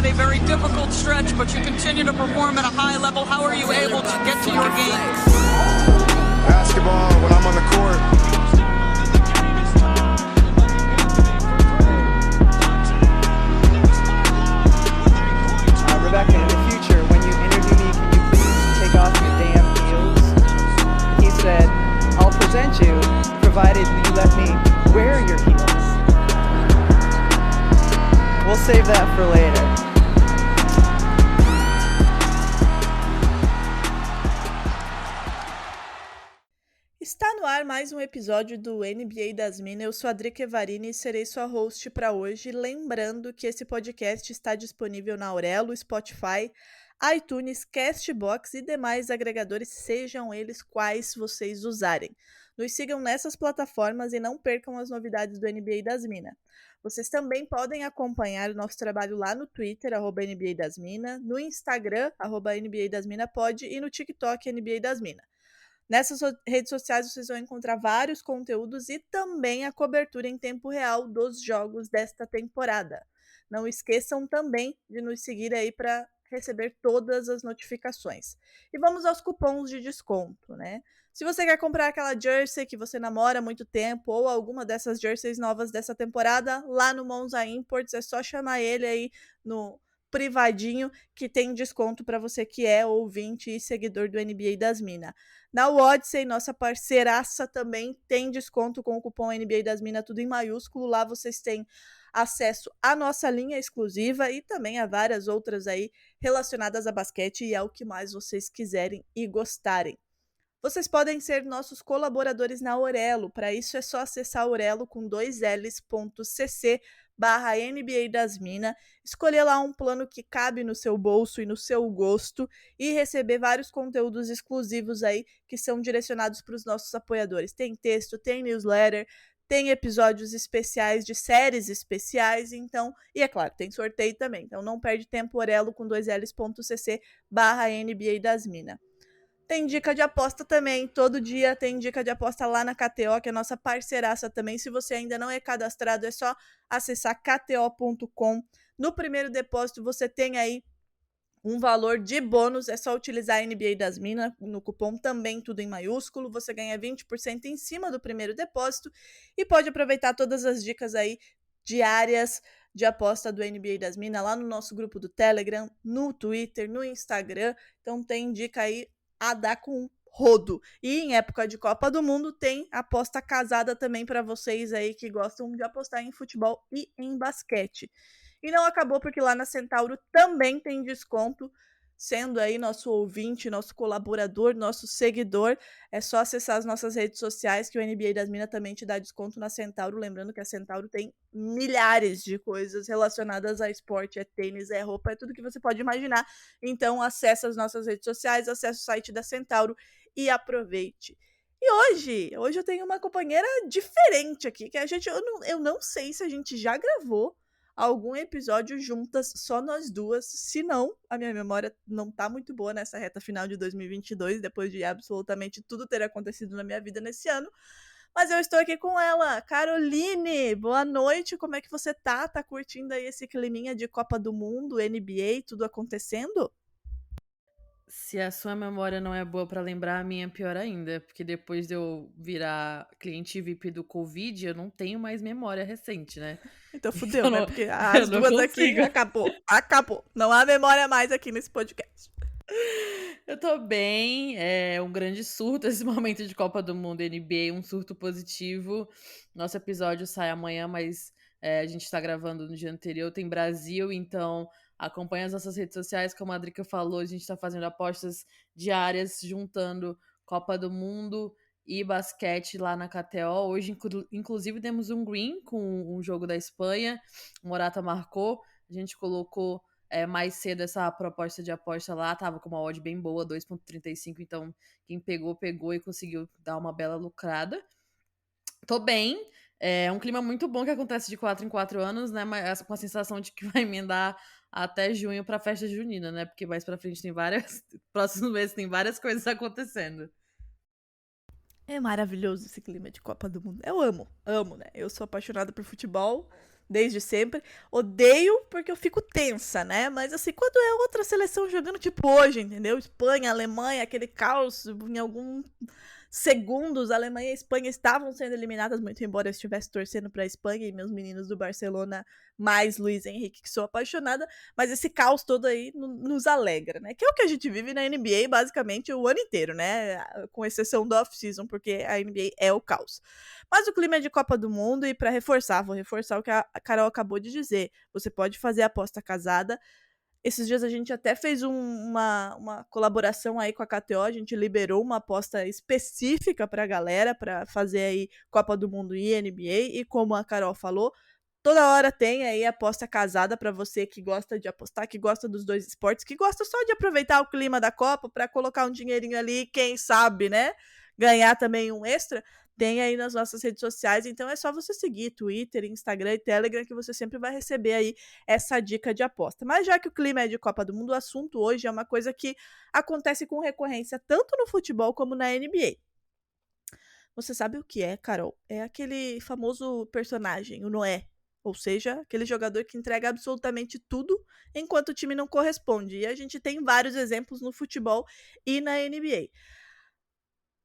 a very difficult stretch, but you continue to perform at a high level. How are you able to get to your game? Basketball when I'm on the court. Rebecca, in the future, when you interview me, can you please take off your damn heels? He said, I'll present you, provided you let me wear your heels. We'll save that for later. Está no ar mais um episódio do NBA das Minas. Eu sou a Drica Evarini e serei sua host para hoje. Lembrando que esse podcast está disponível na Aurelo, Spotify, iTunes, Castbox e demais agregadores, sejam eles quais vocês usarem. Nos sigam nessas plataformas e não percam as novidades do NBA das Minas. Vocês também podem acompanhar o nosso trabalho lá no Twitter, @NBA das Minas, no Instagram, @NBA das Minas Pod e no TikTok, NBA das Minas. Nessas redes sociais vocês vão encontrar vários conteúdos e também a cobertura em tempo real dos jogos desta temporada. Não esqueçam também de nos seguir aí para receber todas as notificações. E vamos aos cupons de desconto, né? Se você quer comprar aquela jersey que você namora há muito tempo ou alguma dessas jerseys novas dessa temporada, lá no Monza Imports é só chamar ele aí no privadinho que tem desconto para você que é ouvinte e seguidor do NBA das Minas. Na Odyssey, nossa parceiraça, também tem desconto com o cupom NBA das Minas, tudo em maiúsculo. Lá vocês têm acesso à nossa linha exclusiva e também a várias outras aí relacionadas a basquete e ao que mais vocês quiserem e gostarem. Vocês podem ser nossos colaboradores na Aurelo. Para isso é só acessar aurelo com 2ls.cc/NBA das Minas, escolher lá um plano que cabe no seu bolso e no seu gosto e receber vários conteúdos exclusivos aí que são direcionados para os nossos apoiadores. Tem texto, tem newsletter, tem episódios especiais de séries especiais, então, e é claro, tem sorteio também. Então não perde tempo, Aurelo com 2ls.cc/NBA das Minas. Tem dica de aposta também, todo dia tem dica de aposta lá na KTO, que é a nossa parceiraça também. Se você ainda não é cadastrado, é só acessar kto.com. No primeiro depósito você tem aí um valor de bônus, é só utilizar a NBA das Minas, no cupom também tudo em maiúsculo, você ganha 20% em cima do primeiro depósito e pode aproveitar todas as dicas aí diárias de aposta do NBA das Minas lá no nosso grupo do Telegram, no Twitter, no Instagram, então tem dica aí a dar com rodo. E em época de Copa do Mundo tem aposta casada também para vocês aí que gostam de apostar em futebol e em basquete. E não acabou porque lá na Centauro também tem desconto, sendo aí nosso ouvinte, nosso colaborador, nosso seguidor, é só acessar as nossas redes sociais que o NBA das Minas também te dá desconto na Centauro, lembrando que a Centauro tem milhares de coisas relacionadas a esporte, é tênis, é roupa, é tudo que você pode imaginar, então acessa as nossas redes sociais, acessa o site da Centauro e aproveite. E hoje eu tenho uma companheira diferente aqui, que eu não sei se a gente já gravou algum episódio juntas, só nós duas. Se não, a minha memória não tá muito boa nessa reta final de 2022, depois de absolutamente tudo ter acontecido na minha vida nesse ano. Mas eu estou aqui com ela, Caroline. Boa noite, como é que você tá? Tá curtindo aí esse climinha de Copa do Mundo, NBA, tudo acontecendo? Se a sua memória não é boa pra lembrar, a minha é pior ainda, porque depois de eu virar cliente VIP do Covid, eu não tenho mais memória recente, né? Então fudeu, Eu né? não- Porque eu as não duas aqui consigo. acabou. Não há memória mais aqui nesse podcast. Eu tô bem, é um grande surto esse momento de Copa do Mundo NBA, um surto positivo. Nosso episódio sai amanhã, mas a gente tá gravando no dia anterior, tem Brasil, então acompanha as nossas redes sociais, como a Drica falou, a gente tá fazendo apostas diárias, juntando Copa do Mundo e basquete lá na KTO. Hoje, inclusive, temos um green com um jogo da Espanha, o Morata marcou, a gente colocou mais cedo essa proposta de aposta lá, tava com uma odd bem boa, 2,35, então quem pegou e conseguiu dar uma bela lucrada. Tô bem, é um clima muito bom que acontece de 4 em 4 anos, né, mas com a sensação de que vai emendar até junho pra festa junina, né, porque mais pra frente tem várias, próximos meses tem várias coisas acontecendo. É maravilhoso esse clima de Copa do Mundo. Eu amo, né? Eu sou apaixonada por futebol. desde sempre. Odeio porque eu fico tensa, né? Mas assim, quando é outra seleção jogando tipo hoje, entendeu? Espanha, Alemanha, aquele caos em algum segundos, a Alemanha e a Espanha estavam sendo eliminadas, muito embora eu estivesse torcendo para a Espanha e meus meninos do Barcelona, mais Luiz Henrique, que sou apaixonada, mas esse caos todo aí nos alegra, né? Que é o que a gente vive na NBA basicamente o ano inteiro, né? Com exceção do off-season, porque a NBA é o caos. Mas o clima é de Copa do Mundo e para reforçar, vou reforçar o que a Carol acabou de dizer. Você pode fazer aposta casada. Esses dias a gente até fez uma colaboração aí com a KTO, a gente liberou uma aposta específica pra galera, pra fazer aí Copa do Mundo e NBA, e como a Carol falou, toda hora tem aí aposta casada pra você que gosta de apostar, que gosta dos dois esportes, que gosta só de aproveitar o clima da Copa pra colocar um dinheirinho ali, quem sabe, né? Ganhar também um extra. Tem aí nas nossas redes sociais, então é só você seguir Twitter, Instagram e Telegram que você sempre vai receber aí essa dica de aposta. Mas já que o clima é de Copa do Mundo, o assunto hoje é uma coisa que acontece com recorrência tanto no futebol como na NBA. Você sabe o que é, Carol? É aquele famoso personagem, o Noé. Ou seja, aquele jogador que entrega absolutamente tudo enquanto o time não corresponde. E a gente tem vários exemplos no futebol e na NBA.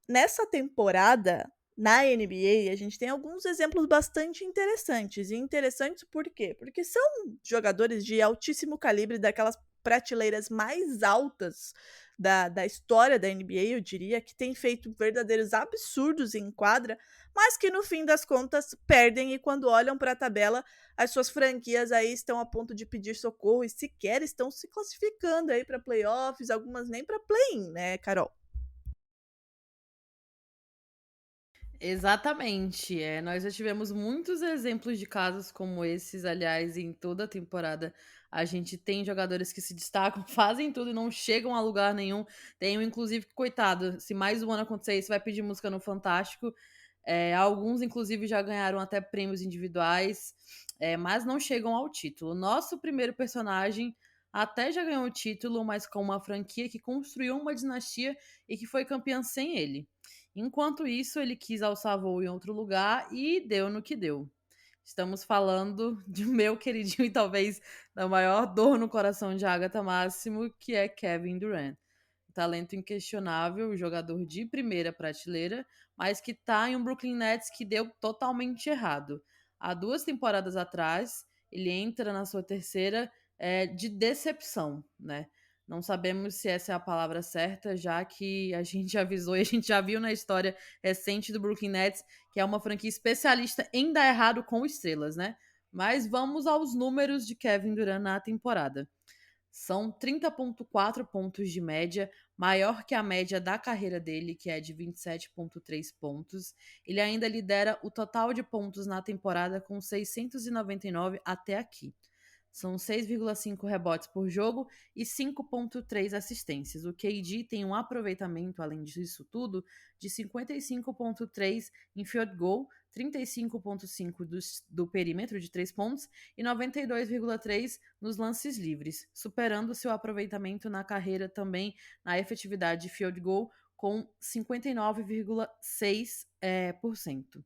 Nessa temporada, na NBA, a gente tem alguns exemplos bastante interessantes. E interessantes por quê? Porque são jogadores de altíssimo calibre, daquelas prateleiras mais altas da história da NBA, eu diria, que tem feito verdadeiros absurdos em quadra, mas que no fim das contas perdem e quando olham para a tabela, as suas franquias aí estão a ponto de pedir socorro e sequer estão se classificando aí para playoffs, algumas nem para play-in, né, Carol? Exatamente. Nós já tivemos muitos exemplos de casos como esses, aliás, em toda a temporada. A gente tem jogadores que se destacam, fazem tudo e não chegam a lugar nenhum. Tem um, inclusive, que, coitado, se mais um ano acontecer isso, vai pedir música no Fantástico. Alguns, inclusive, já ganharam até prêmios individuais, mas não chegam ao título. Nosso primeiro personagem até já ganhou o título, mas com uma franquia que construiu uma dinastia e que foi campeã sem ele. Enquanto isso, ele quis alçar voo em outro lugar e deu no que deu. Estamos falando de meu queridinho e talvez da maior dor no coração de Agatha Máximo, que é Kevin Durant. Talento inquestionável, jogador de primeira prateleira, mas que tá em um Brooklyn Nets que deu totalmente errado. Há 2 temporadas atrás, ele entra na sua terceira de decepção, né? Não sabemos se essa é a palavra certa, já que a gente avisou e a gente já viu na história recente do Brooklyn Nets, que é uma franquia especialista em dar errado com estrelas, né? Mas vamos aos números de Kevin Durant na temporada. São 30,4 pontos de média, maior que a média da carreira dele, que é de 27,3 pontos. Ele ainda lidera o total de pontos na temporada com 699 até aqui. São 6,5 rebotes por jogo e 5,3 assistências. O KD tem um aproveitamento, além disso tudo, de 55,3 em field goal, 35,5 do perímetro de 3 pontos e 92,3 nos lances livres, superando seu aproveitamento na carreira também na efetividade de field goal com 59,6%.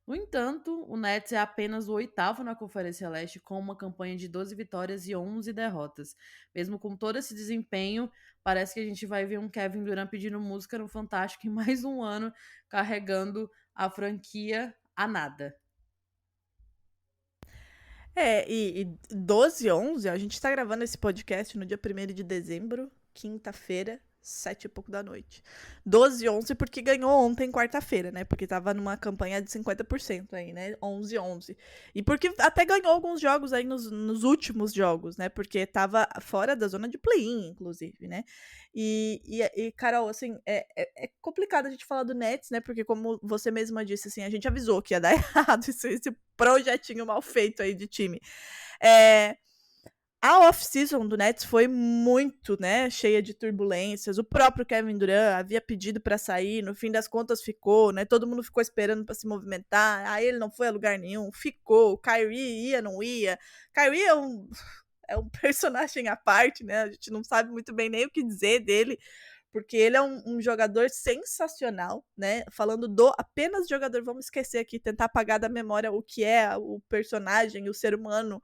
No entanto, o Nets é apenas o 8º na Conferência Leste com uma campanha de 12 vitórias e 11 derrotas. Mesmo com todo esse desempenho, parece que a gente vai ver um Kevin Durant pedindo música no Fantástico em mais um ano, carregando a franquia a nada. E 12, 11, a gente tá gravando esse podcast no dia 1º de dezembro, quinta-feira, 7 e pouco da noite. 12, 11 porque ganhou ontem, quarta-feira, né? Porque tava numa campanha de 50% aí, né? 11, 11. E porque até ganhou alguns jogos aí nos últimos jogos, né? Porque tava fora da zona de play-in, inclusive, né? E Carol, assim, é complicado a gente falar do Nets, né? Porque como você mesma disse, assim, a gente avisou que ia dar errado esse projetinho mal feito aí de time. A off-season do Nets foi muito, né, cheia de turbulências. O próprio Kevin Durant havia pedido para sair, no fim das contas ficou, né? Todo mundo ficou esperando para se movimentar. Aí ele não foi a lugar nenhum, ficou. O Kyrie ia, não ia. Kyrie é um personagem à parte, né? A gente não sabe muito bem nem o que dizer dele, porque ele é um jogador sensacional, né? Falando apenas jogador, vamos esquecer aqui, tentar apagar da memória o que é o personagem, o ser humano,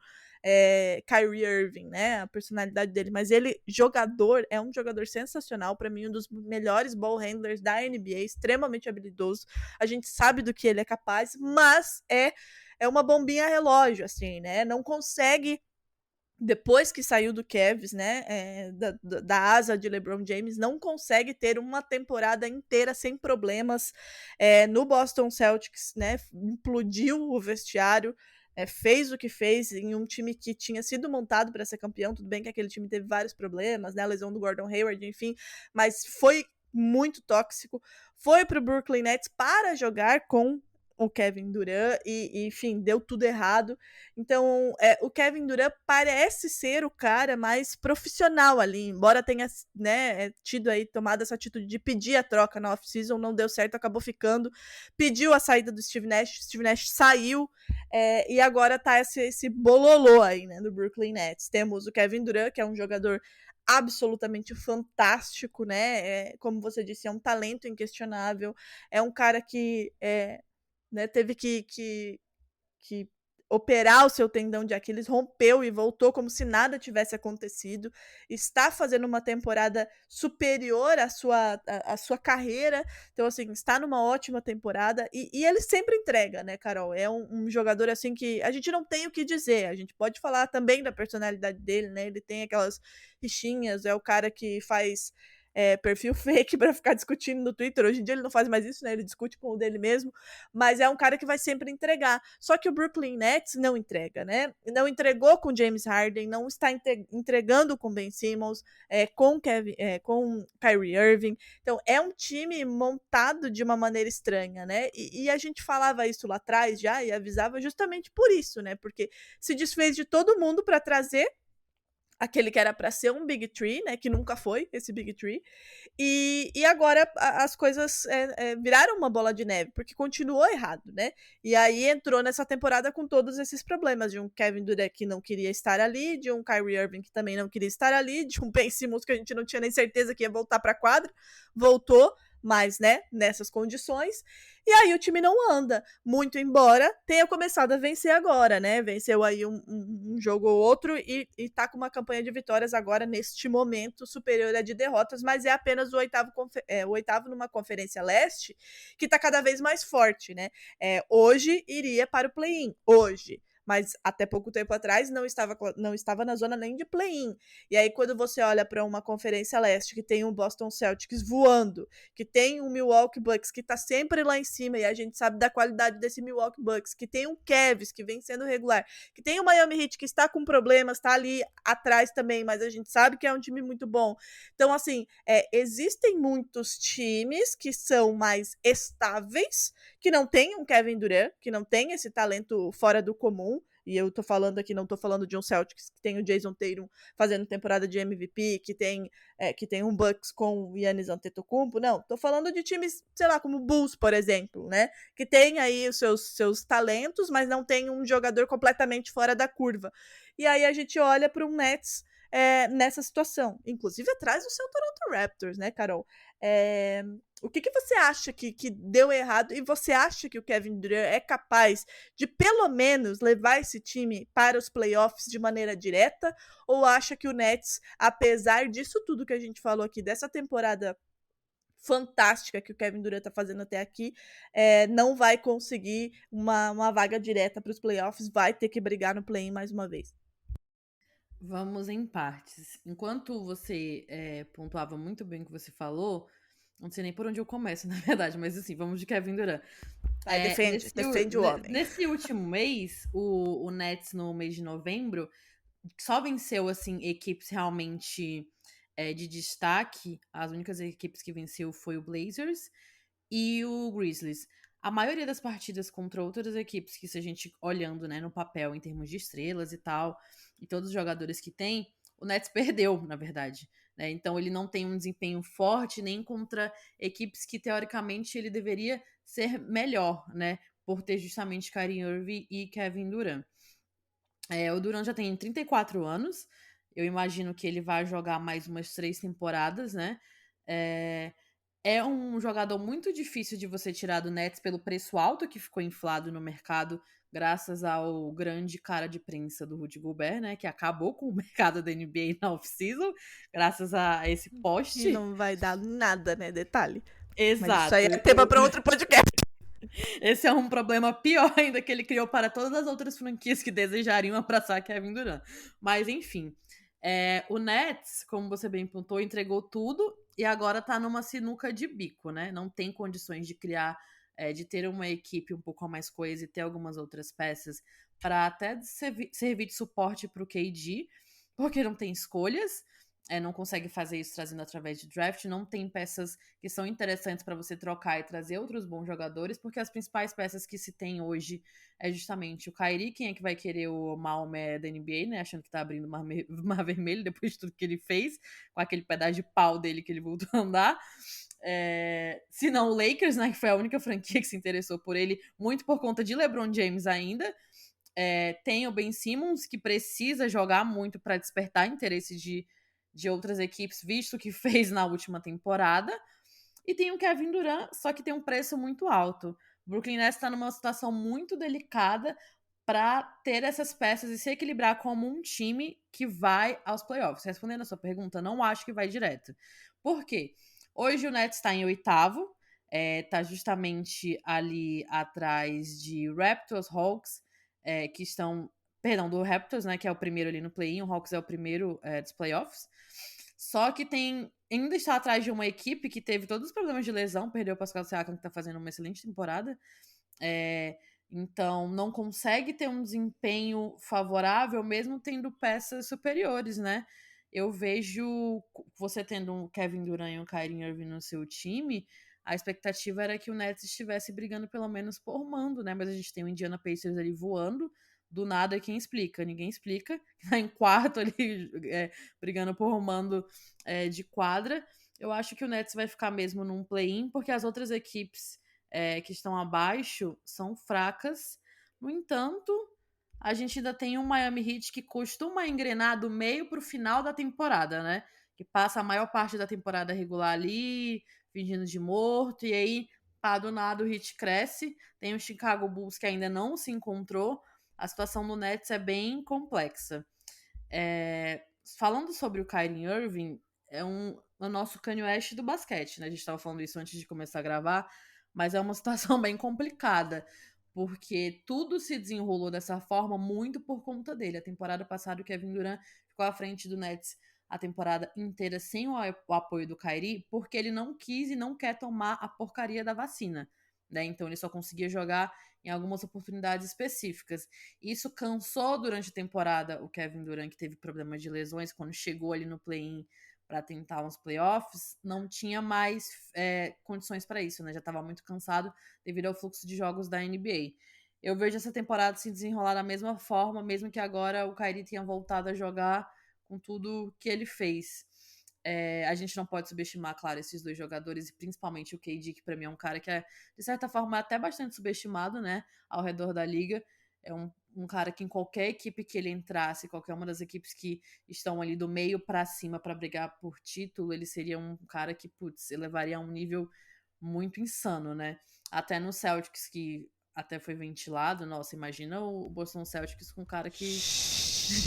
Kyrie Irving, né? A personalidade dele. Mas ele, jogador, é um jogador sensacional. Para mim, um dos melhores ball handlers da NBA, extremamente habilidoso. A gente sabe do que ele é capaz, mas é uma bombinha relógio, assim, né? Não consegue, depois que saiu do Cavs, né, da asa de LeBron James, não consegue ter uma temporada inteira sem problemas. No Boston Celtics, né, implodiu o vestiário, fez o que fez em um time que tinha sido montado para ser campeão. Tudo bem que aquele time teve vários problemas, né, a lesão do Gordon Hayward, enfim, mas foi muito tóxico. Foi para o Brooklyn Nets para jogar com o Kevin Durant e, enfim, deu tudo errado. Então, o Kevin Durant parece ser o cara mais profissional ali, embora tenha, né, tido aí, tomado essa atitude de pedir a troca na off-season, não deu certo, acabou ficando, pediu a saída do Steve Nash saiu, e agora tá esse bololô aí, né, do Brooklyn Nets. Temos o Kevin Durant, que é um jogador absolutamente fantástico, né, como você disse, é um talento inquestionável, é um cara que né, teve que operar o seu tendão de Aquiles, rompeu e voltou como se nada tivesse acontecido, está fazendo uma temporada superior à sua carreira, então, assim, está numa ótima temporada, e ele sempre entrega, né, Carol? É um jogador, assim, que a gente não tem o que dizer, a gente pode falar também da personalidade dele, né, ele tem aquelas rixinhas, é o cara que faz perfil fake para ficar discutindo no Twitter. Hoje em dia ele não faz mais isso, né? Ele discute com o dele mesmo, mas é um cara que vai sempre entregar. Só que o Brooklyn Nets não entrega, né? Não entregou com James Harden, não está entregando com Ben Simmons, com Kyrie Irving. Então é um time montado de uma maneira estranha, né? E a gente falava isso lá atrás já e avisava justamente por isso, né? Porque se desfez de todo mundo para trazer aquele que era para ser um Big Three, né, que nunca foi esse Big Three, e agora as coisas viraram uma bola de neve, porque continuou errado, né, e aí entrou nessa temporada com todos esses problemas, de um Kevin Durant que não queria estar ali, de um Kyrie Irving que também não queria estar ali, de um Ben Simmons que a gente não tinha nem certeza que ia voltar para a quadra, voltou, mas, né, nessas condições, e aí o time não anda, muito embora tenha começado a vencer agora, né, venceu aí um jogo ou outro e tá com uma campanha de vitórias agora, neste momento, superior à de derrotas, mas é apenas o oitavo numa Conferência Leste, que tá cada vez mais forte, né, hoje iria para o play-in, hoje, mas até pouco tempo atrás não estava na zona nem de play-in. E aí quando você olha para uma Conferência Leste que tem o Boston Celtics voando, que tem o Milwaukee Bucks que tá sempre lá em cima, e a gente sabe da qualidade desse Milwaukee Bucks, que tem o Cavs que vem sendo regular, que tem o Miami Heat que está com problemas, tá ali atrás também, mas a gente sabe que é um time muito bom. Então, assim, existem muitos times que são mais estáveis, que não tem um Kevin Durant, que não tem esse talento fora do comum, e eu tô falando aqui, não tô falando de um Celtics que tem o Jason Tatum fazendo temporada de MVP, que tem um Bucks com o Giannis Antetokounmpo, não, tô falando de times, sei lá, como o Bulls, por exemplo, né, que tem aí os seus talentos, mas não tem um jogador completamente fora da curva. E aí a gente olha para um Nets nessa situação, inclusive atrás do seu Toronto Raptors, né, Carol? O que você acha que deu errado, e você acha que o Kevin Durant é capaz de pelo menos levar esse time para os playoffs de maneira direta, ou acha que o Nets, apesar disso tudo que a gente falou aqui, dessa temporada fantástica que o Kevin Durant tá fazendo até aqui, não vai conseguir uma vaga direta para os playoffs, vai ter que brigar no play-in mais uma vez? Vamos em partes. Enquanto você pontuava muito bem o que você falou, não sei nem por onde eu começo, na verdade, mas assim, vamos de Kevin Durant. Defende o homem. Nesse último mês, o Nets, no mês de novembro, só venceu, assim, equipes realmente de destaque. As únicas equipes que venceu foi o Blazers e o Grizzlies. A maioria das partidas contra outras equipes, que se a gente olhando, né, no papel, em termos de estrelas e tal, e todos os jogadores que tem, o Nets perdeu, na verdade. Né? Então ele não tem um desempenho forte nem contra equipes que, teoricamente, ele deveria ser melhor, né? Por ter justamente Kyrie Irving e Kevin Durant. O Durant já tem 34 anos. Eu imagino que ele vai jogar mais umas 3 temporadas, né? É um jogador muito difícil de você tirar do Nets pelo preço alto que ficou inflado no mercado, graças ao grande cara de prensa do Rudy Gobert, né? Que acabou com o mercado da NBA na off-season, graças a esse E post. não vai dar nada, né? Detalhe. Mas isso Exato. aí é tema para outro podcast. Esse é um problema pior ainda que ele criou para todas as outras franquias que desejariam abraçar Kevin Durant. Mas, enfim. O Nets, como você bem pontuou, entregou tudo e agora tá numa sinuca de bico, né? Não tem condições de criar, de ter uma equipe um pouco mais coesa e ter algumas outras peças para até servir de suporte pro KD, porque não tem escolhas. Não consegue fazer isso trazendo através de draft, não tem peças que são interessantes para você trocar e trazer outros bons jogadores, porque as principais peças que se tem hoje é justamente o Kyrie, quem é que vai querer o Mahomes da NBA, né, achando que tá abrindo o mar vermelho depois de tudo que ele fez, com aquele pedaço de pau dele que ele voltou a andar. Se não o Lakers, né, que foi a única franquia que se interessou por ele, muito por conta de LeBron James ainda. Tem o Ben Simmons, que precisa jogar muito para despertar interesse de outras equipes, visto que fez na última temporada. E tem o Kevin Durant, só que tem um preço muito alto. O Brooklyn Nets está numa situação muito delicada para ter essas peças e se equilibrar como um time que vai aos playoffs. Respondendo a sua pergunta, não acho que vai direto. Por quê? Hoje o Nets está em 8º, tá justamente ali atrás de Raptors, Hawks, que estão... Perdão, do Raptors, né, que é o primeiro ali no play-in, o Hawks é o primeiro dos playoffs. Só que ainda está atrás de uma equipe que teve todos os problemas de lesão, perdeu o Pascal Siakam, que está fazendo uma excelente temporada. Então, não consegue ter um desempenho favorável, mesmo tendo peças superiores, né? Eu vejo você tendo um Kevin Durant e um Kyrie Irving no seu time, a expectativa era que o Nets estivesse brigando pelo menos por mando, né? Mas a gente tem o Indiana Pacers ali voando, do nada quem explica? Ninguém explica. Tá em quarto ali, brigando por mando de quadra. Eu acho que o Nets vai ficar mesmo num play-in, porque as outras equipes que estão abaixo são fracas. No entanto, a gente ainda tem um Miami Heat que costuma engrenar do meio pro final da temporada, né? Que passa a maior parte da temporada regular ali, fingindo de morto, e aí, pá, do nada o Heat cresce. Tem o Chicago Bulls que ainda não se encontrou. A situação do Nets é bem complexa. Falando sobre o Kyrie Irving, o nosso Kanye West do basquete, né? A gente estava falando isso antes de começar a gravar, mas é uma situação bem complicada, porque tudo se desenrolou dessa forma muito por conta dele. A temporada passada o Kevin Durant ficou à frente do Nets a temporada inteira sem o apoio do Kyrie, porque ele não quis e não quer tomar a porcaria da vacina, né? Então ele só conseguia jogar em algumas oportunidades específicas. Isso cansou durante a temporada o Kevin Durant, que teve problemas de lesões, quando chegou ali no play-in para tentar uns playoffs, não tinha mais condições para isso, né? Já estava muito cansado devido ao fluxo de jogos da NBA. Eu vejo essa temporada se desenrolar da mesma forma, mesmo que agora o Kyrie tenha voltado a jogar com tudo que ele fez. A gente não pode subestimar, claro, esses dois jogadores, e principalmente o KD, que pra mim é um cara que é, de certa forma, até bastante subestimado, né, ao redor da liga. É um cara que em qualquer equipe que ele entrasse, qualquer uma das equipes que estão ali do meio pra cima pra brigar por título, ele seria um cara que, putz, elevaria a um nível muito insano, né? Até no Celtics, que até foi ventilado, nossa, imagina o Boston Celtics com um cara que...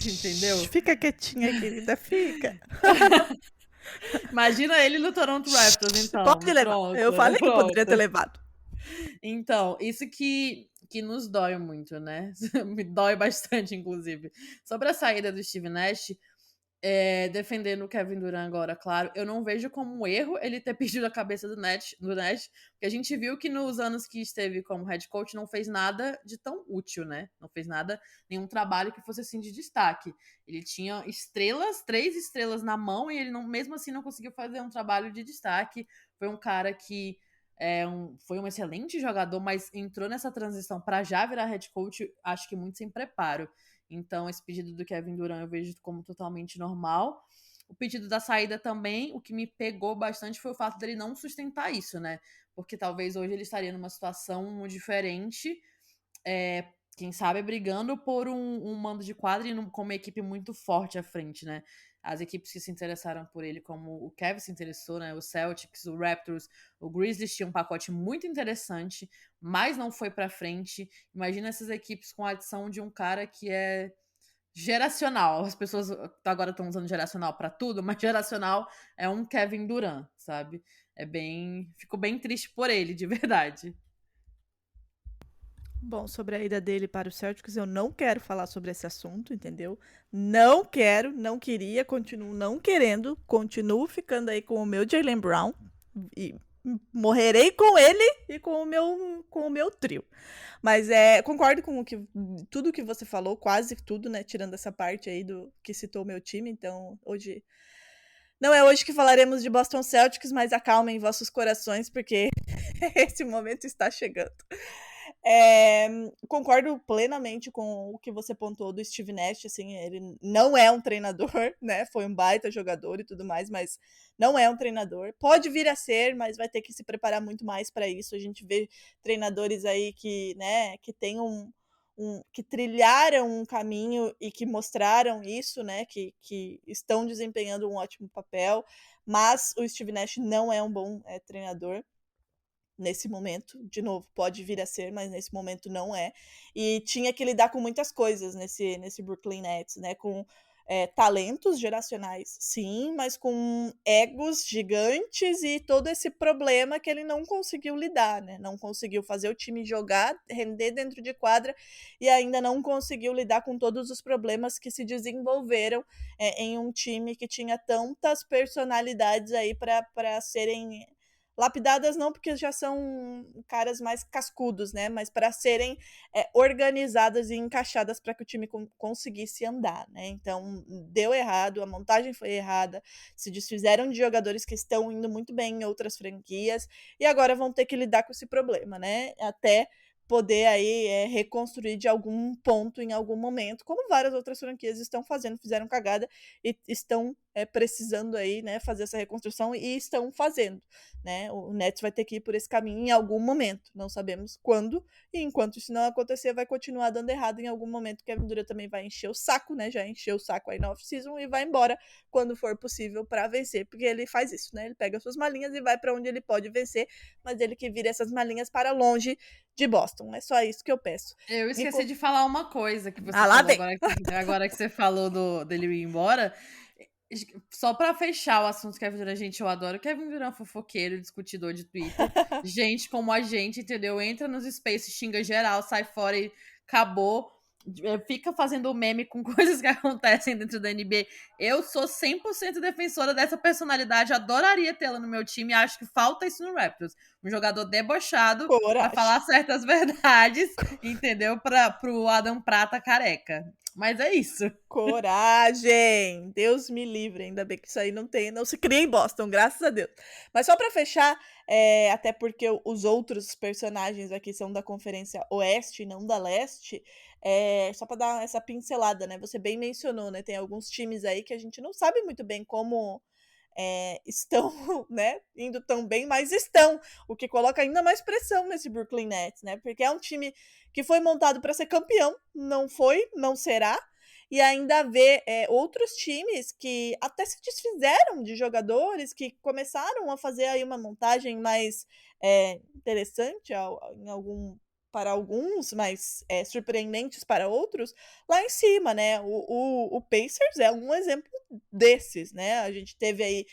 Entendeu? Fica quietinha, querida, fica. Imagina ele no Toronto Raptors, então. Pode levar. Pronto, Eu falei que poderia ter pronto. levado. Então, isso que nos dói muito, né? Me dói bastante, inclusive. Sobre a saída do Steve Nash, defendendo o Kevin Durant agora, claro, eu não vejo como um erro ele ter pedido a cabeça do Nash, porque a gente viu que nos anos que esteve como head coach não fez nada de tão útil, né? Não fez nada, nenhum trabalho que fosse assim de destaque. Ele tinha 3 estrelas na mão e ele mesmo assim não conseguiu fazer um trabalho de destaque. Foi um cara que foi um excelente jogador, mas entrou nessa transição para já virar head coach, acho que muito sem preparo. Então, esse pedido do Kevin Durant eu vejo como totalmente normal. O pedido da saída também, o que me pegou bastante foi o fato dele não sustentar isso, né? Porque talvez hoje ele estaria numa situação diferente, quem sabe brigando por um mando de quadra e com uma equipe muito forte à frente, né? as equipes que se interessaram por ele, como o Cavs se interessou, né? O Celtics, o Raptors, o Grizzlies tinha um pacote muito interessante, mas não foi pra frente. Imagina essas equipes com a adição de um cara que é geracional. As pessoas agora estão usando geracional pra tudo, mas geracional é um Kevin Durant, sabe? Fico bem triste por ele, de verdade. Bom, sobre a ida dele para o Celtics, eu não quero falar sobre esse assunto, entendeu? Não quero, não queria, continuo não querendo, continuo ficando aí com o meu Jaylen Brown e morrerei com ele e com o meu trio. Mas concordo com tudo que você falou, quase tudo, né? Tirando essa parte aí do que citou o meu time, então hoje... Não é hoje que falaremos de Boston Celtics, mas acalmem vossos corações, porque esse momento está chegando. Concordo plenamente com o que você pontuou do Steve Nash, assim, ele não é um treinador, né, foi um baita jogador e tudo mais, mas não é um treinador, pode vir a ser, mas vai ter que se preparar muito mais para isso. A gente vê treinadores aí que, né, que tem que trilharam um caminho e que mostraram isso, né, que estão desempenhando um ótimo papel, mas o Steve Nash não é um bom treinador. Nesse momento, de novo, pode vir a ser, mas nesse momento não é. E tinha que lidar com muitas coisas nesse Brooklyn Nets, né? Com talentos geracionais, sim, mas com egos gigantes e todo esse problema que ele não conseguiu lidar, né? Não conseguiu fazer o time jogar, render dentro de quadra e ainda não conseguiu lidar com todos os problemas que se desenvolveram em um time que tinha tantas personalidades aí para serem lapidadas, não porque já são caras mais cascudos, né? Mas para serem organizadas e encaixadas para que o time conseguisse andar, né? Então, deu errado, a montagem foi errada, se desfizeram de jogadores que estão indo muito bem em outras franquias e agora vão ter que lidar com esse problema, né? Até poder aí reconstruir de algum ponto em algum momento, como várias outras franquias estão fazendo, fizeram cagada e estão precisando aí, né, fazer essa reconstrução e estão fazendo, né? O Nets vai ter que ir por esse caminho em algum momento, não sabemos quando, e enquanto isso não acontecer, vai continuar dando errado em algum momento. Kevin Durant também vai encher o saco, né? Já encheu o saco aí na off-season e vai embora quando for possível para vencer, porque ele faz isso, né? Ele pega suas malinhas e vai para onde ele pode vencer, mas ele que vira essas malinhas para longe de Boston. É só isso que eu peço. Eu esqueci de falar uma coisa que você lá falou vem. agora que você falou dele ir embora. Só pra fechar o assunto Kevin Durant, gente, eu adoro Kevin Durant, fofoqueiro, discutidor de Twitter. Gente como a gente, entendeu? Entra nos spaces, xinga geral, sai fora e acabou. Fica fazendo meme com coisas que acontecem dentro da NBA. Eu sou 100% defensora dessa personalidade, adoraria tê-la no meu time, acho que falta isso no Raptors. Um jogador debochado pra falar certas verdades, entendeu? Pro Adam Prata careca. Mas é isso. Coragem! Deus me livre, ainda bem que isso aí não se cria em Boston, graças a Deus. Mas só pra fechar, até porque os outros personagens aqui são da Conferência Oeste e não da Leste, só pra dar essa pincelada, né? Você bem mencionou, né? Tem alguns times aí que a gente não sabe muito bem como estão, né, indo tão bem, mas estão, o que coloca ainda mais pressão nesse Brooklyn Nets, né, porque é um time que foi montado para ser campeão, não foi, não será, e ainda vê outros times que até se desfizeram de jogadores que começaram a fazer aí uma montagem mais interessante para alguns, mas surpreendentes para outros, lá em cima, né? O Pacers é um exemplo desses, né? A gente teve aí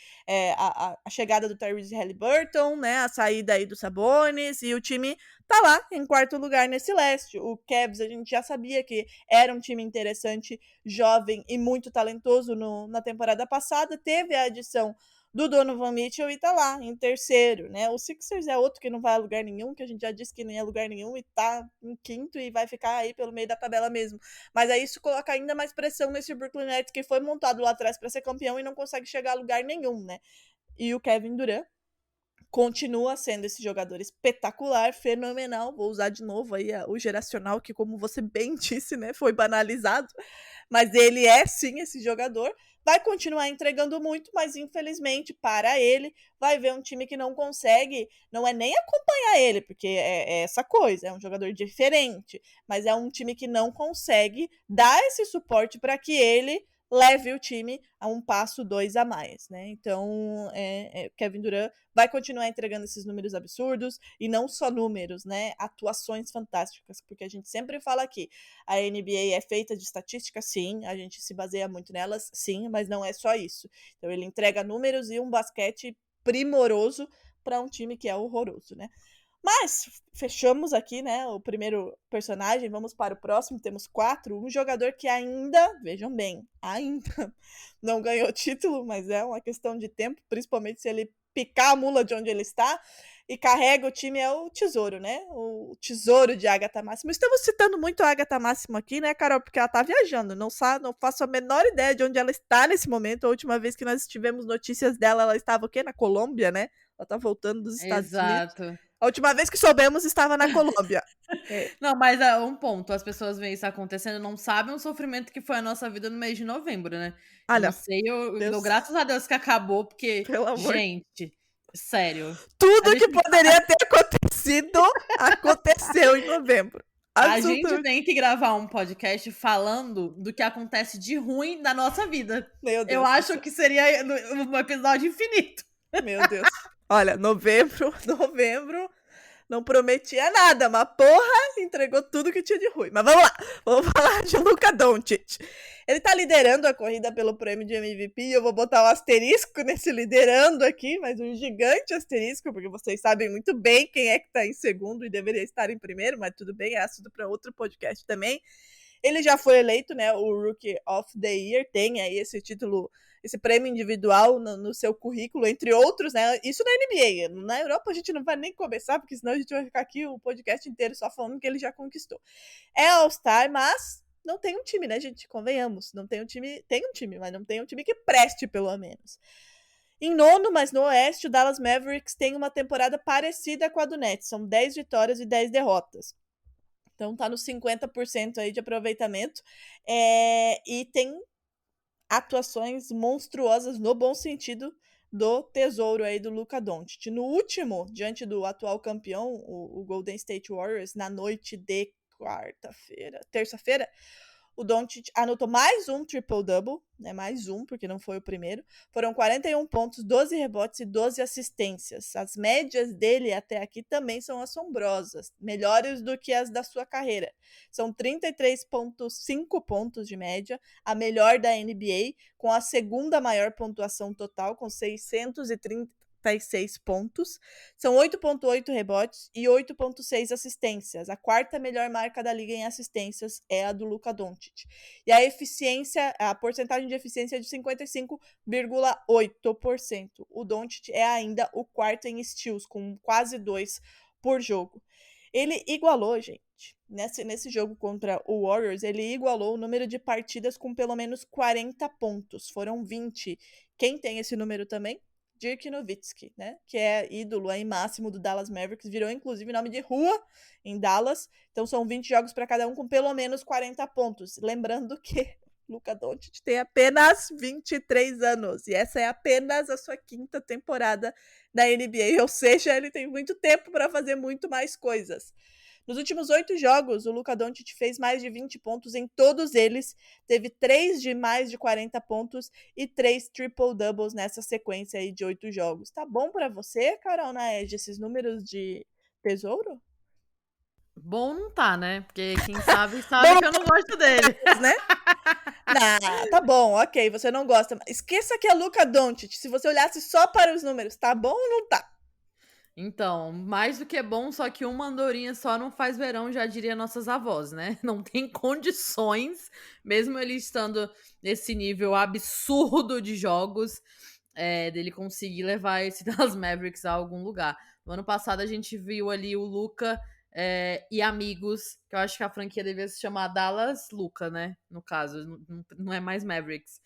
a chegada do Tyrese Haliburton, né? A saída aí do Sabonis, e o time tá lá em quarto lugar nesse leste. O Cavs, a gente já sabia que era um time interessante, jovem e muito talentoso na temporada passada, teve a adição do Donovan Mitchell e tá lá, em terceiro, né? O Sixers é outro que não vai a lugar nenhum, que a gente já disse que nem é lugar nenhum, e tá em quinto e vai ficar aí pelo meio da tabela mesmo. Mas aí isso coloca ainda mais pressão nesse Brooklyn Nets, que foi montado lá atrás para ser campeão e não consegue chegar a lugar nenhum, né? E o Kevin Durant continua sendo esse jogador espetacular, fenomenal. Vou usar de novo aí o geracional, que como você bem disse, né, foi banalizado, mas ele é sim esse jogador. Vai continuar entregando muito, mas infelizmente para ele vai ver um time que não consegue, não é nem acompanhar ele, porque é essa coisa, é um jogador diferente, mas é um time que não consegue dar esse suporte para que ele leve o time a um passo 2 a mais, né? Então, Kevin Durant vai continuar entregando esses números absurdos, e não só números, né? Atuações fantásticas, porque a gente sempre fala aqui, a NBA é feita de estatísticas, sim, a gente se baseia muito nelas, sim, mas não é só isso. Então, ele entrega números e um basquete primoroso para um time que é horroroso, né? Mas fechamos aqui, né, o primeiro personagem, vamos para o próximo, temos 4, um jogador que ainda, vejam bem, ainda não ganhou título, mas é uma questão de tempo, principalmente se ele picar a mula de onde ele está e carrega o time, é o Tesouro, né, o Tesouro de Agatha Máximo. Estamos citando muito a Agatha Máximo aqui, né, Carol, porque ela tá viajando, não faço a menor ideia de onde ela está nesse momento. A última vez que nós tivemos notícias dela, ela estava o quê? Na Colômbia, né? Ela tá voltando dos Estados Unidos. Exato. A última vez que soubemos estava na Colômbia. Não, mas um ponto, as pessoas veem isso acontecendo, não sabem o sofrimento que foi a nossa vida no mês de novembro, né? Eu Olha, não sei, eu dou graças a Deus que acabou, porque, Pelo amor. gente, sério. Tudo A que gente- poderia ter acontecido, aconteceu em novembro. A gente Absolutamente. tem que gravar um podcast falando do que acontece de ruim na nossa vida. Meu Deus. Eu acho que seria um episódio infinito. Meu Deus. Olha, novembro, não prometia nada, mas porra, entregou tudo que tinha de ruim. Mas vamos lá, vamos falar de Luka Doncic. Ele tá liderando a corrida pelo prêmio de MVP, e eu vou botar um asterisco nesse liderando aqui, mas um gigante asterisco, porque vocês sabem muito bem quem é que tá em segundo e deveria estar em primeiro, mas tudo bem, é assunto para outro podcast também. Ele já foi eleito, né, o Rookie of the Year, tem aí esse título, esse prêmio individual no seu currículo, entre outros, né? Isso na NBA. Na Europa a gente não vai nem começar, porque senão a gente vai ficar aqui o podcast inteiro só falando que ele já conquistou. É All-Star, mas não tem um time, né, gente? Convenhamos. Não tem um time. Tem um time, mas não tem um time que preste, pelo menos. Em nono, mas no Oeste, o Dallas Mavericks tem uma temporada parecida com a do Nets. São 10 vitórias e 10 derrotas. Então tá nos 50% aí de aproveitamento. E tem atuações monstruosas no bom sentido do tesouro aí do Luka Doncic. No último, diante do atual campeão, o Golden State Warriors, na noite de terça-feira, o Doncic anotou mais um triple-double, né, mais um, porque não foi o primeiro. Foram 41 pontos, 12 rebotes e 12 assistências. As médias dele até aqui também são assombrosas, melhores do que as da sua carreira. São 33,5 pontos de média, a melhor da NBA, com a segunda maior pontuação total, com 636 pontos. São 8,8 rebotes e 8,6 assistências. A quarta melhor marca da liga em assistências é a do Luka Doncic. E a porcentagem de eficiência é de 55,8%. O Doncic é ainda o quarto em steals, com quase 2 por jogo. Ele igualou, gente, nesse jogo contra o Warriors, ele igualou o número de partidas com pelo menos 40 pontos. Foram 20. Quem tem esse número também? Dirk Nowitzki, né? Que é ídolo aí máximo do Dallas Mavericks, virou inclusive nome de rua em Dallas. Então são 20 jogos para cada um com pelo menos 40 pontos. Lembrando que Luka Doncic tem apenas 23 anos e essa é apenas a sua quinta temporada na NBA, ou seja, ele tem muito tempo para fazer muito mais coisas. Nos últimos 8 jogos, o Luka Doncic fez mais de 20 pontos em todos eles, teve 3 de mais de 40 pontos e 3 triple-doubles nessa sequência aí de 8 jogos. Tá bom pra você, Carol Naed, esses números de tesouro? Bom não tá, né? Porque quem sabe que eu não gosto dele. Né? Não, tá bom, ok, você não gosta. Esqueça que é Luka Doncic, se você olhasse só para os números, tá bom ou não tá? Então, mais do que bom, só que uma andorinha só não faz verão, já diria nossas avós, né? Não tem condições, mesmo ele estando nesse nível absurdo de jogos, dele conseguir levar esse Dallas Mavericks a algum lugar. No ano passado a gente viu ali o Luka e amigos, que eu acho que a franquia devia se chamar Dallas Luka, né? No caso, não é mais Mavericks.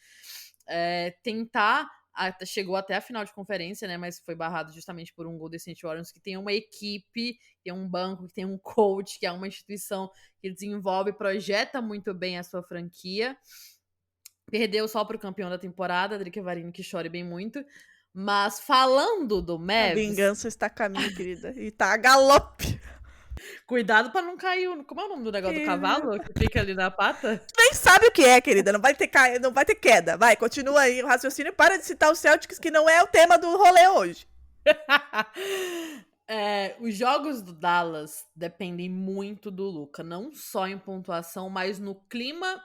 Chegou até a final de conferência, né? Mas foi barrado justamente por um Golden State Warriors que tem uma equipe, que tem um banco, que tem um coach, que é uma instituição que desenvolve e projeta muito bem a sua franquia. Perdeu só pro campeão da temporada, Drica Varini, que chore bem muito. Mas falando do Mavs... A vingança está a caminho, querida. E tá a galope. Cuidado pra não cair. Como é o nome do negócio do cavalo que fica ali na pata? Nem sabe o que é, querida. Não vai ter queda. Vai, continua aí o raciocínio. Para de citar os Celtics, que não é o tema do rolê hoje. Os jogos do Dallas dependem muito do Luka, não só em pontuação, mas no clima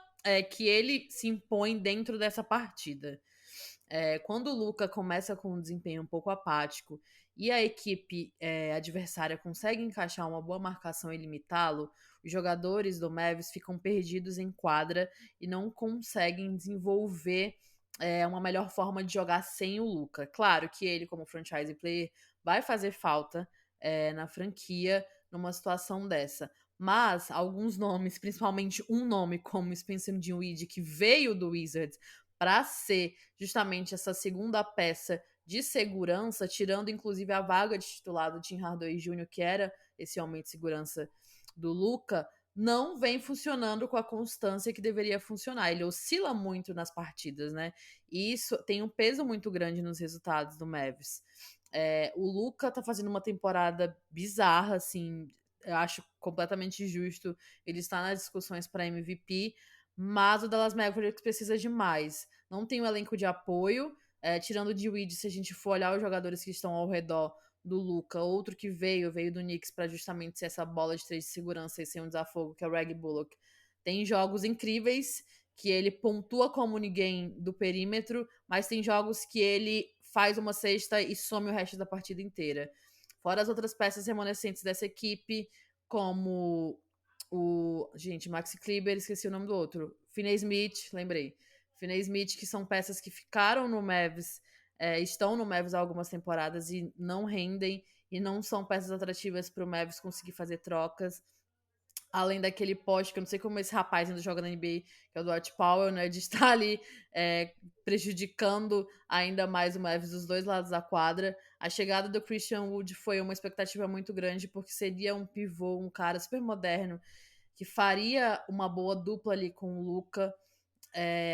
que ele se impõe dentro dessa partida. Quando o Luka começa com um desempenho um pouco apático e a equipe adversária consegue encaixar uma boa marcação e limitá-lo, os jogadores do Mavs ficam perdidos em quadra e não conseguem desenvolver uma melhor forma de jogar sem o Luka. Claro que ele, como franchise player, vai fazer falta na franquia numa situação dessa. Mas alguns nomes, principalmente um nome como Spencer Dinwiddie, que veio do Wizards para ser justamente essa segunda peça de segurança, tirando inclusive a vaga de titular do Tim Hardaway Jr., que era esse homem de segurança do Luka, não vem funcionando com a constância que deveria funcionar. Ele oscila muito nas partidas, né? E isso tem um peso muito grande nos resultados do Mavs. O Luka tá fazendo uma temporada bizarra, assim, eu acho completamente justo ele estar nas discussões para MVP, mas o Dallas Mavericks precisa de mais. Não tem um elenco de apoio, tirando o Dinwiddie, se a gente for olhar os jogadores que estão ao redor do Luka, outro que veio do Knicks para justamente ser essa bola de 3 de segurança e ser um desafogo, que é o Reggie Bullock. Tem jogos incríveis que ele pontua como ninguém do perímetro, mas tem jogos que ele faz uma cesta e some o resto da partida inteira. Fora as outras peças remanescentes dessa equipe, como Maxi Kleber, esqueci o nome do outro. Finney Smith, lembrei. Finney Smith, que são peças que ficaram no Mavs, estão no Mavs há algumas temporadas e não rendem, e não são peças atrativas para o Mavs conseguir fazer trocas. Além daquele poste, que eu não sei como esse rapaz ainda joga na NBA, que é o Dwight Powell, né, de estar ali prejudicando ainda mais o Mavs dos dois lados da quadra. A chegada do Christian Wood foi uma expectativa muito grande, porque seria um pivô, um cara super moderno, que faria uma boa dupla ali com o Luka,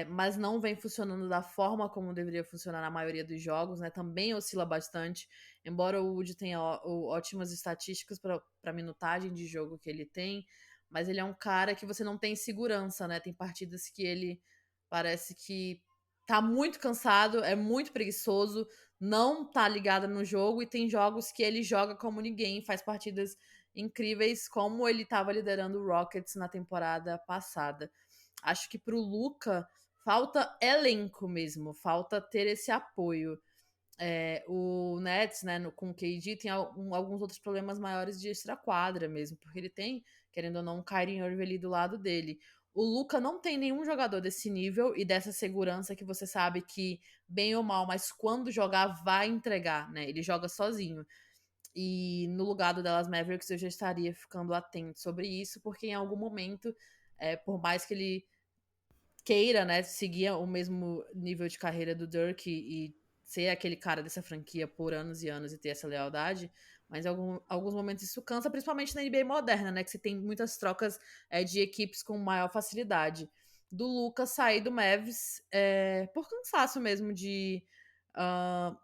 mas não vem funcionando da forma como deveria funcionar na maioria dos jogos, né? Também oscila bastante, embora o Wood tenha ótimas estatísticas para minutagem de jogo que ele tem, mas ele é um cara que você não tem segurança, né? Tem partidas que ele parece que tá muito cansado, é muito preguiçoso, não tá ligado no jogo, e tem jogos que ele joga como ninguém, faz partidas incríveis, como ele estava liderando o Rockets na temporada passada. Acho que pro Luka falta elenco mesmo, falta ter esse apoio. O Nets, né, com o KD, tem alguns outros problemas maiores de extra-quadra mesmo, porque ele tem, querendo ou não, um Kyrie Irving ali do lado dele. O Luka não tem nenhum jogador desse nível e dessa segurança que você sabe que, bem ou mal, mas quando jogar, vai entregar, né? Ele joga sozinho. E no lugar do Dallas Mavericks eu já estaria ficando atento sobre isso, porque em algum momento, por mais que ele queira, né, seguir o mesmo nível de carreira do Dirk e ser aquele cara dessa franquia por anos e anos e ter essa lealdade, mas em alguns momentos isso cansa, principalmente na NBA moderna, né, que você tem muitas trocas de equipes com maior facilidade. Do Lucas sair do Mavs por cansaço mesmo de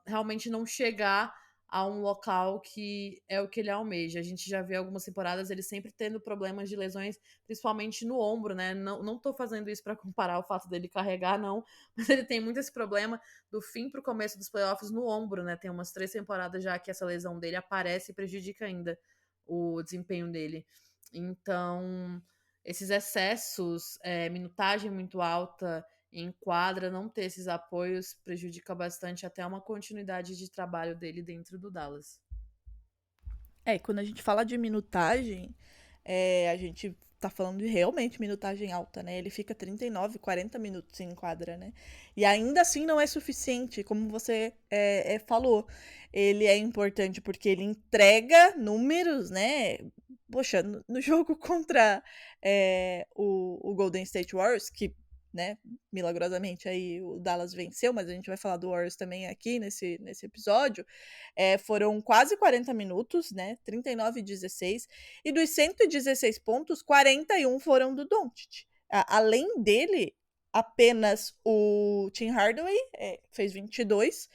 realmente não chegar a um local que é o que ele almeja. A gente já vê algumas temporadas ele sempre tendo problemas de lesões, principalmente no ombro, né? Não tô fazendo isso para comparar o fato dele carregar, não, mas ele tem muito esse problema do fim pro começo dos playoffs no ombro, né? Tem umas 3 temporadas já que essa lesão dele aparece e prejudica ainda o desempenho dele. Então, esses excessos, minutagem muito alta em quadra, não ter esses apoios prejudica bastante até uma continuidade de trabalho dele dentro do Dallas. Quando a gente fala de minutagem, a gente tá falando de realmente minutagem alta, né? Ele fica 39, 40 minutos em quadra, né? E ainda assim não é suficiente, como você falou. Ele é importante porque ele entrega números, né? Poxa, no jogo contra o Golden State Warriors, que, né, milagrosamente aí o Dallas venceu, mas a gente vai falar do Warriors também aqui nesse episódio, foram quase 40 minutos, né, 39-16, e dos 116 pontos, 41 foram do Doncic. Além dele, apenas o Tim Hardaway fez 22,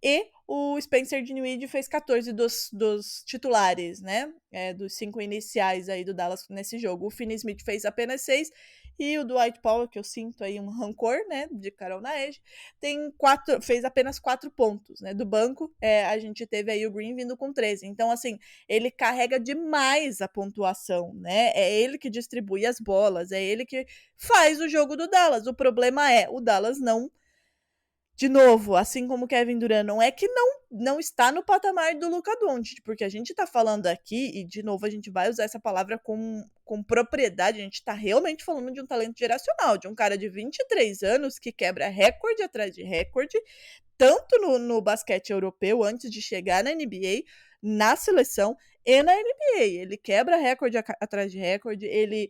e o Spencer Dinwiddie fez 14 dos titulares, né? Dos 5 iniciais aí do Dallas nesse jogo. O Finney-Smith fez apenas 6 e o Dwight Powell, que eu sinto aí um rancor, né, de Carol Naej, fez apenas 4 pontos, né? Do banco, a gente teve aí o Green vindo com 13. Então, assim, ele carrega demais a pontuação, né? É ele que distribui as bolas, é ele que faz o jogo do Dallas. O problema é, o Dallas não, de novo, assim como o Kevin Durant, não é que não está no patamar do Luka Doncic, porque a gente tá falando aqui, e de novo a gente vai usar essa palavra com propriedade, a gente tá realmente falando de um talento geracional, de um cara de 23 anos que quebra recorde atrás de recorde, tanto no basquete europeu, antes de chegar na NBA, na seleção e na NBA. Ele quebra recorde atrás de recorde, ele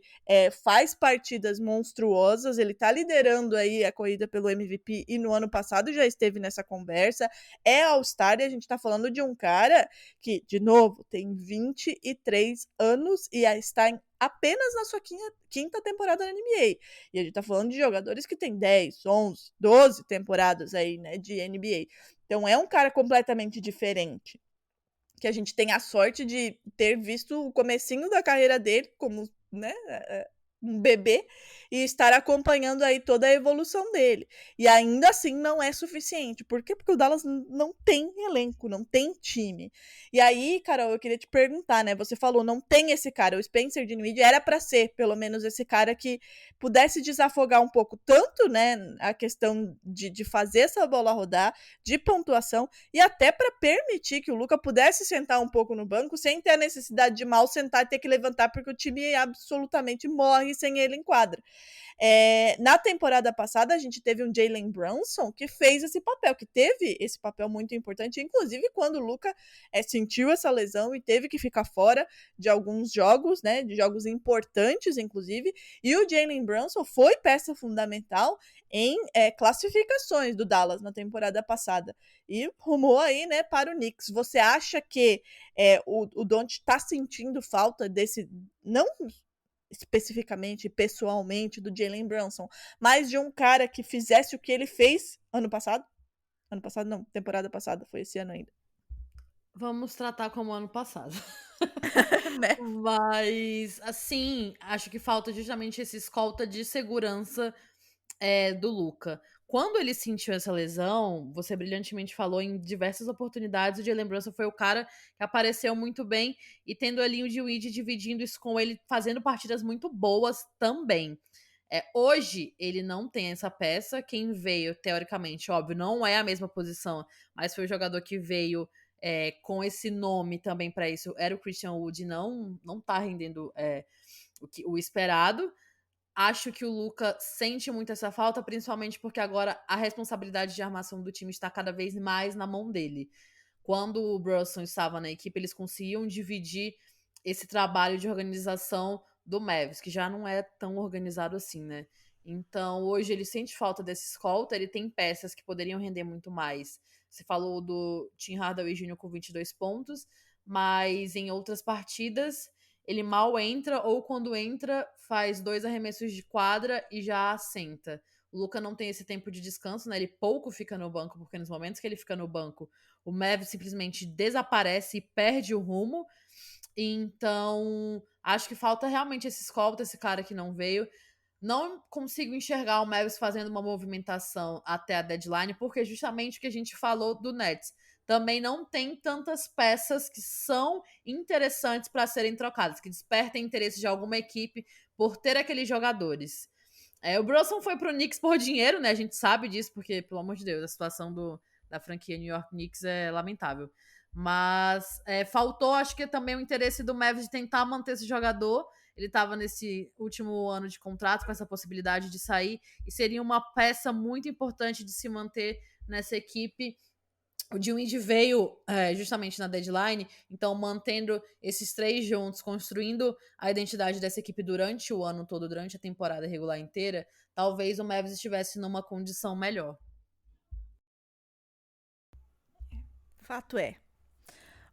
faz partidas monstruosas, ele tá liderando aí a corrida pelo MVP e no ano passado já esteve nessa conversa, é All-Star e a gente tá falando de um cara que, de novo, tem 23 anos e está apenas na sua quinta temporada na NBA. E a gente tá falando de jogadores que tem 10, 11, 12 temporadas aí, né, de NBA. Então é um cara completamente diferente, que a gente tem a sorte de ter visto o comecinho da carreira dele como, né, um bebê e estar acompanhando aí toda a evolução dele. E ainda assim não é suficiente. Por quê? Porque o Dallas não tem elenco, não tem time. E aí, Carol, eu queria te perguntar, né? Você falou, não tem esse cara. O Spencer Dinwiddie era para ser, pelo menos, esse cara que pudesse desafogar um pouco tanto, né, a questão de fazer essa bola rodar, de pontuação, e até para permitir que o Luka pudesse sentar um pouco no banco sem ter a necessidade de mal sentar e ter que levantar, porque o time absolutamente morre sem ele em quadra. Na temporada passada, a gente teve um Jalen Brunson que fez esse papel, que teve esse papel muito importante, inclusive quando o Luka sentiu essa lesão e teve que ficar fora de alguns jogos, né, de jogos importantes, inclusive, e o Jalen Brunson foi peça fundamental em classificações do Dallas na temporada passada, e rumou aí, né, para o Knicks. Você acha que o Doncic está sentindo falta desse, não especificamente, pessoalmente, do Jalen Brunson, mas de um cara que fizesse o que ele fez ano passado? Ano passado não, temporada passada, foi esse ano ainda. Vamos tratar como ano passado. Né? Mas, assim, acho que falta justamente esse escolta de segurança do Luka. Quando ele sentiu essa lesão, você brilhantemente falou em diversas oportunidades, o Jalen Brunson foi o cara que apareceu muito bem e tendo ali o Dinwiddie dividindo isso com ele, fazendo partidas muito boas também. Hoje, ele não tem essa peça. Quem veio, teoricamente, óbvio, não é a mesma posição, mas foi o jogador que veio com esse nome também para isso. Era o Christian Wood, não tá rendendo o esperado. Acho que o Luka sente muito essa falta, principalmente porque agora a responsabilidade de armação do time está cada vez mais na mão dele. Quando o Brunson estava na equipe, eles conseguiam dividir esse trabalho de organização do Mavs, que já não é tão organizado assim, né? Então, hoje ele sente falta desse escolta, ele tem peças que poderiam render muito mais. Você falou do Tim Hardaway Jr. com 22 pontos, mas em outras partidas ele mal entra, ou quando entra, faz 2 arremessos de quadra e já assenta. O Luka não tem esse tempo de descanso, né? Ele pouco fica no banco, porque nos momentos que ele fica no banco, o Mavs simplesmente desaparece e perde o rumo. Então, acho que falta realmente esse escolta, esse cara que não veio. Não consigo enxergar o Mavs fazendo uma movimentação até a deadline, porque justamente o que a gente falou do Nets. Também não tem tantas peças que são interessantes para serem trocadas, que despertem interesse de alguma equipe por ter aqueles jogadores. O Brunson foi pro Knicks por dinheiro, né? A gente sabe disso, porque, pelo amor de Deus, a situação da franquia New York Knicks é lamentável. Mas faltou, acho que também o interesse do Mavs de tentar manter esse jogador. Ele estava nesse último ano de contrato com essa possibilidade de sair e seria uma peça muito importante de se manter nessa equipe. O Dinwiddie veio justamente na deadline, então mantendo esses 3 juntos, construindo a identidade dessa equipe durante o ano todo, durante a temporada regular inteira, talvez o Mavs estivesse numa condição melhor. Fato é,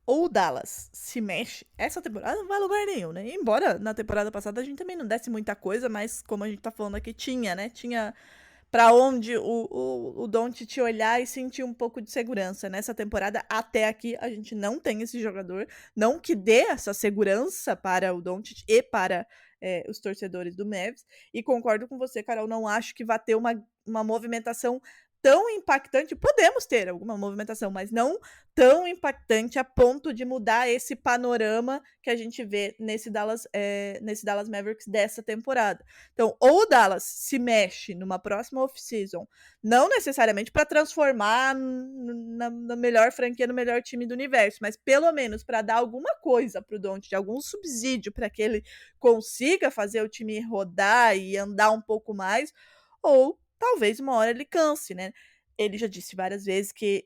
ou o Dallas se mexe, essa temporada não vai a lugar nenhum, né? Embora na temporada passada a gente também não desse muita coisa, mas como a gente tá falando aqui, tinha, né? Tinha pra onde o Doncic olhar e sentir um pouco de segurança. Nessa temporada, até aqui, a gente não tem esse jogador, não que dê essa segurança para o Doncic e para os torcedores do Mavs. E concordo com você, Carol, não acho que vai ter uma movimentação tão impactante. Podemos ter alguma movimentação, mas não tão impactante a ponto de mudar esse panorama que a gente vê nesse Dallas Mavericks dessa temporada. Então, ou o Dallas se mexe numa próxima off-season, não necessariamente para transformar na melhor franquia, no melhor time do universo, mas pelo menos para dar alguma coisa pro Doncic, algum subsídio para que ele consiga fazer o time rodar e andar um pouco mais, ou talvez uma hora ele canse, né? Ele já disse várias vezes que,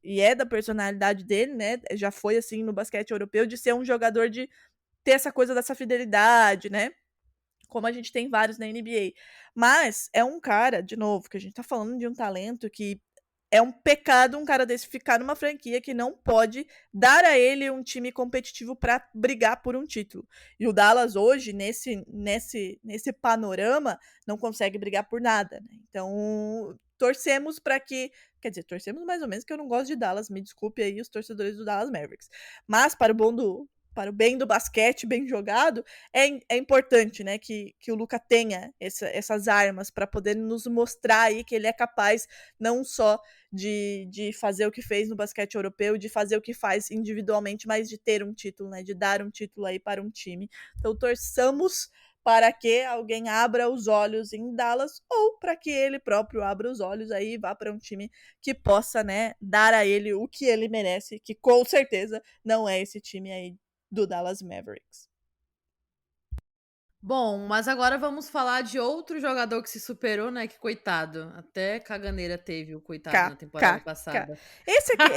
e é da personalidade dele, né? Já foi assim no basquete europeu, de ser um jogador de ter essa coisa dessa fidelidade, né? Como a gente tem vários na NBA. Mas é um cara, de novo, que a gente tá falando de um talento que é um pecado um cara desse ficar numa franquia que não pode dar a ele um time competitivo para brigar por um título. E o Dallas hoje, nesse panorama, não consegue brigar por nada, né? Então, torcemos para que... Quer dizer, torcemos mais ou menos, que eu não gosto de Dallas, me desculpe aí os torcedores do Dallas Mavericks. Mas, para o bem do basquete, bem jogado, é importante, né, que o Luka tenha essas armas para poder nos mostrar aí que ele é capaz não só de fazer o que fez no basquete europeu, de fazer o que faz individualmente, mas de ter um título, né, de dar um título aí para um time. Então, torçamos para que alguém abra os olhos em Dallas ou para que ele próprio abra os olhos aí e vá para um time que possa, né, dar a ele o que ele merece, que com certeza não é esse time aí do Dallas Mavericks. Bom, mas agora vamos falar de outro jogador que se superou, né? Que coitado. Até caganeira teve o coitado na temporada passada. Esse aqui,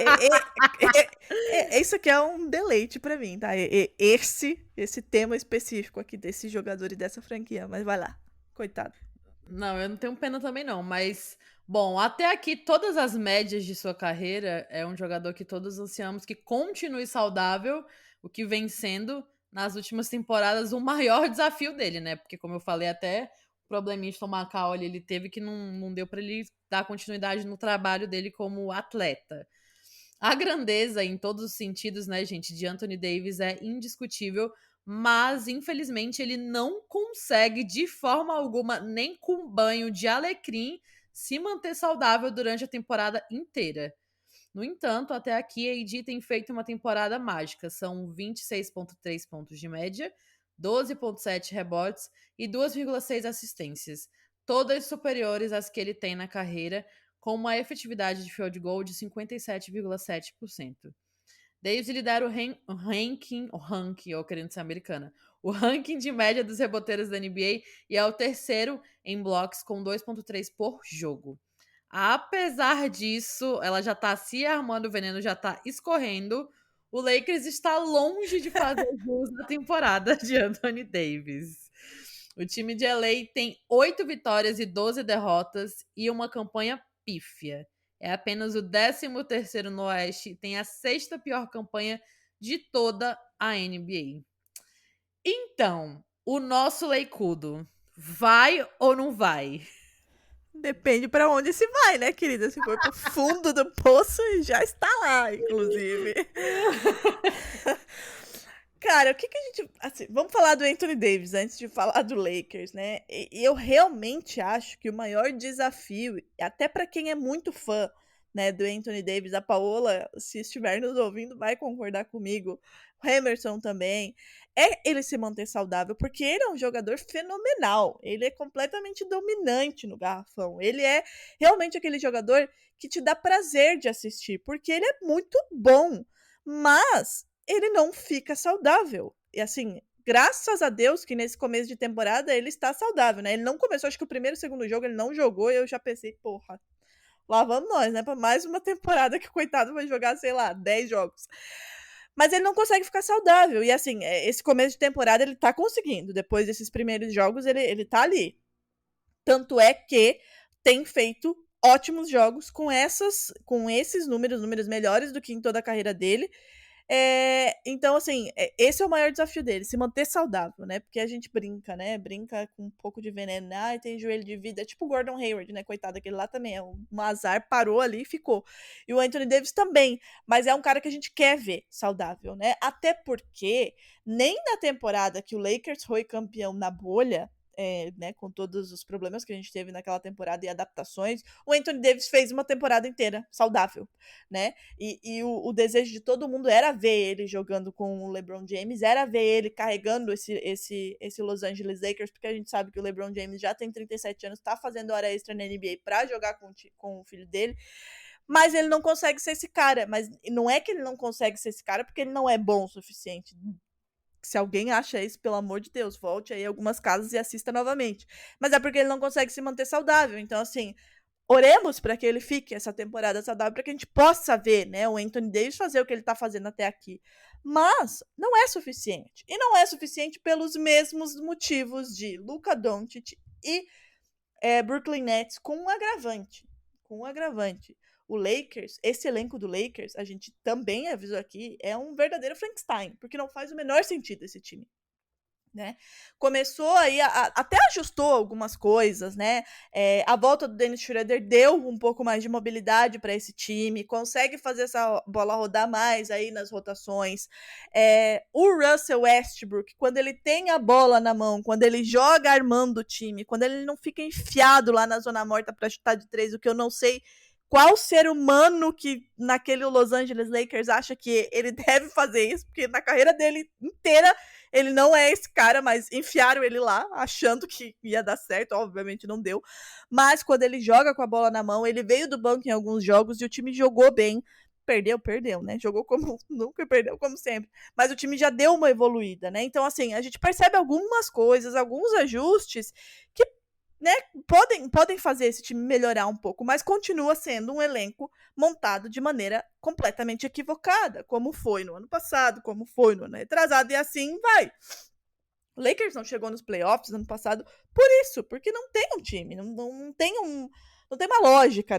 esse aqui é um deleite pra mim, tá? Esse tema específico aqui desse jogador e dessa franquia. Mas vai lá, coitado. Não, eu não tenho pena também não, mas... Bom, até aqui, todas as médias de sua carreira, é um jogador que todos ansiamos que continue saudável, o que vem sendo, nas últimas temporadas, o maior desafio dele, né? Porque, como eu falei, até o probleminha estomacal ele teve que não deu pra ele dar continuidade no trabalho dele como atleta. A grandeza, em todos os sentidos, né, gente, de Anthony Davis é indiscutível, mas, infelizmente, ele não consegue, de forma alguma, nem com banho de alecrim, se manter saudável durante a temporada inteira. No entanto, até aqui, a AD tem feito uma temporada mágica. São 26,3 pontos de média, 12,7 rebotes e 2,6 assistências, todas superiores às que ele tem na carreira, com uma efetividade de field goal de 57,7%. Davis lidera o ranking, ou querendo ser americana, o ranking de média dos reboteiros da NBA e é o terceiro em blocos com 2,3 por jogo. Apesar disso, ela já tá se armando, o veneno já tá escorrendo. O Lakers está longe de fazer jus na temporada de Anthony Davis. O time de LA tem 8 vitórias e 12 derrotas e uma campanha pífia. É apenas o 13º no Oeste e tem a 6ª pior campanha de toda a NBA. Então, o nosso Leicudo vai ou não vai? Depende pra onde se vai, né, querida? Se for pro fundo do poço, já está lá, inclusive. Cara, o que a gente... Assim, vamos falar do Anthony Davis antes de falar do Lakers, né? E eu realmente acho que o maior desafio, até pra quem é muito fã, né, do Anthony Davis, a Paola, se estiver nos ouvindo, vai concordar comigo, o Emerson também, é ele se manter saudável, porque ele é um jogador fenomenal, ele é completamente dominante no garrafão, ele é realmente aquele jogador que te dá prazer de assistir, porque ele é muito bom, mas ele não fica saudável, e assim, graças a Deus que nesse começo de temporada ele está saudável, né, ele não começou, acho que o primeiro e o segundo jogo ele não jogou, e eu já pensei, porra, lá vamos nós, né? Pra mais uma temporada que o coitado vai jogar, sei lá, 10 jogos. Mas ele não consegue ficar saudável. E assim, esse começo de temporada ele tá conseguindo. Depois desses primeiros jogos, ele tá ali. Tanto é que tem feito ótimos jogos com esses números melhores do que em toda a carreira dele. Então, assim, esse é o maior desafio dele, se manter saudável, né? Porque a gente brinca, né? Brinca com um pouco de veneno. Ah, tem joelho de vida. É tipo o Gordon Hayward, né? Coitado, aquele lá também. É um azar, parou ali e ficou. E o Anthony Davis também. Mas é um cara que a gente quer ver saudável, né? Até porque nem na temporada que o Lakers foi campeão na bolha, né, com todos os problemas que a gente teve naquela temporada e adaptações, o Anthony Davis fez uma temporada inteira saudável, né? E o desejo de todo mundo era ver ele jogando com o LeBron James, era ver ele carregando esse Los Angeles Lakers, porque a gente sabe que o LeBron James já tem 37 anos, tá fazendo hora extra na NBA pra jogar com o filho dele, mas ele não consegue ser esse cara. Mas não é que ele não consegue ser esse cara porque ele não é bom o suficiente. Se alguém acha isso, pelo amor de Deus, volte aí algumas casas e assista novamente. Mas é porque ele não consegue se manter saudável. Então, assim, oremos para que ele fique essa temporada saudável, para que a gente possa ver, né, o Anthony Davis fazer o que ele tá fazendo até aqui. Mas não é suficiente. E não é suficiente pelos mesmos motivos de Luka Doncic e Brooklyn Nets, com um agravante. Com um agravante. O Lakers, esse elenco do Lakers, a gente também avisou aqui, é um verdadeiro Frankenstein, porque não faz o menor sentido esse time. Né? Começou aí, até ajustou algumas coisas, né? A volta do Dennis Schroeder deu um pouco mais de mobilidade para esse time, consegue fazer essa bola rodar mais aí nas rotações. O Russell Westbrook, quando ele tem a bola na mão, quando ele joga armando o time, quando ele não fica enfiado lá na zona morta para chutar de 3, o que eu não sei qual ser humano que naquele Los Angeles Lakers acha que ele deve fazer isso, porque na carreira dele inteira ele não é esse cara, mas enfiaram ele lá, achando que ia dar certo, obviamente não deu. Mas quando ele joga com a bola na mão, ele veio do banco em alguns jogos e o time jogou bem. Perdeu, né? Jogou como nunca e perdeu como sempre. Mas o time já deu uma evoluída, né? Então, assim, a gente percebe algumas coisas, alguns ajustes que, né, podem fazer esse time melhorar um pouco, mas continua sendo um elenco montado de maneira completamente equivocada, como foi no ano passado, como foi no ano retrasado, e assim vai. O Lakers não chegou nos playoffs no ano passado por isso, porque não tem um time, não tem uma lógica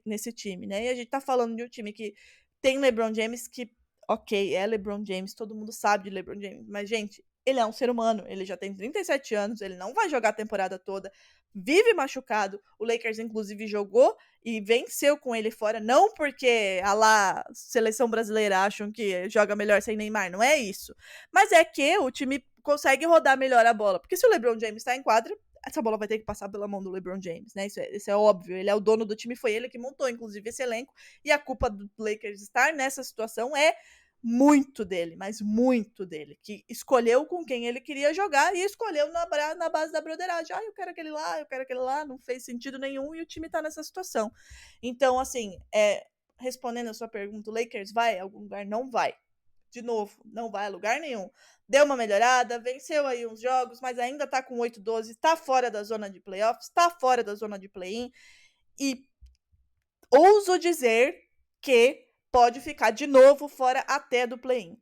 nesse time, né? E a gente tá falando de um time que tem LeBron James, que, ok, é LeBron James, todo mundo sabe de LeBron James, mas, gente, ele é um ser humano, ele já tem 37 anos, ele não vai jogar a temporada toda, vive machucado. O Lakers, inclusive, jogou e venceu com ele fora, não porque a lá seleção brasileira acham que joga melhor sem Neymar, não é isso. Mas é que o time consegue rodar melhor a bola, porque se o LeBron James tá em quadra, essa bola vai ter que passar pela mão do LeBron James, né? Isso é óbvio, ele é o dono do time, foi ele que montou, inclusive, esse elenco, e a culpa do Lakers estar nessa situação é muito dele, mas muito dele, que escolheu com quem ele queria jogar e escolheu na base da broderagem. Eu quero aquele lá, não fez sentido nenhum e o time tá nessa situação. Então, assim, respondendo a sua pergunta, o Lakers vai a algum lugar? Não vai. De novo, não vai a lugar nenhum. Deu uma melhorada, venceu aí uns jogos, mas ainda tá com 8-12, tá fora da zona de playoffs, tá fora da zona de play-in e ouso dizer que pode ficar de novo fora até do play-in.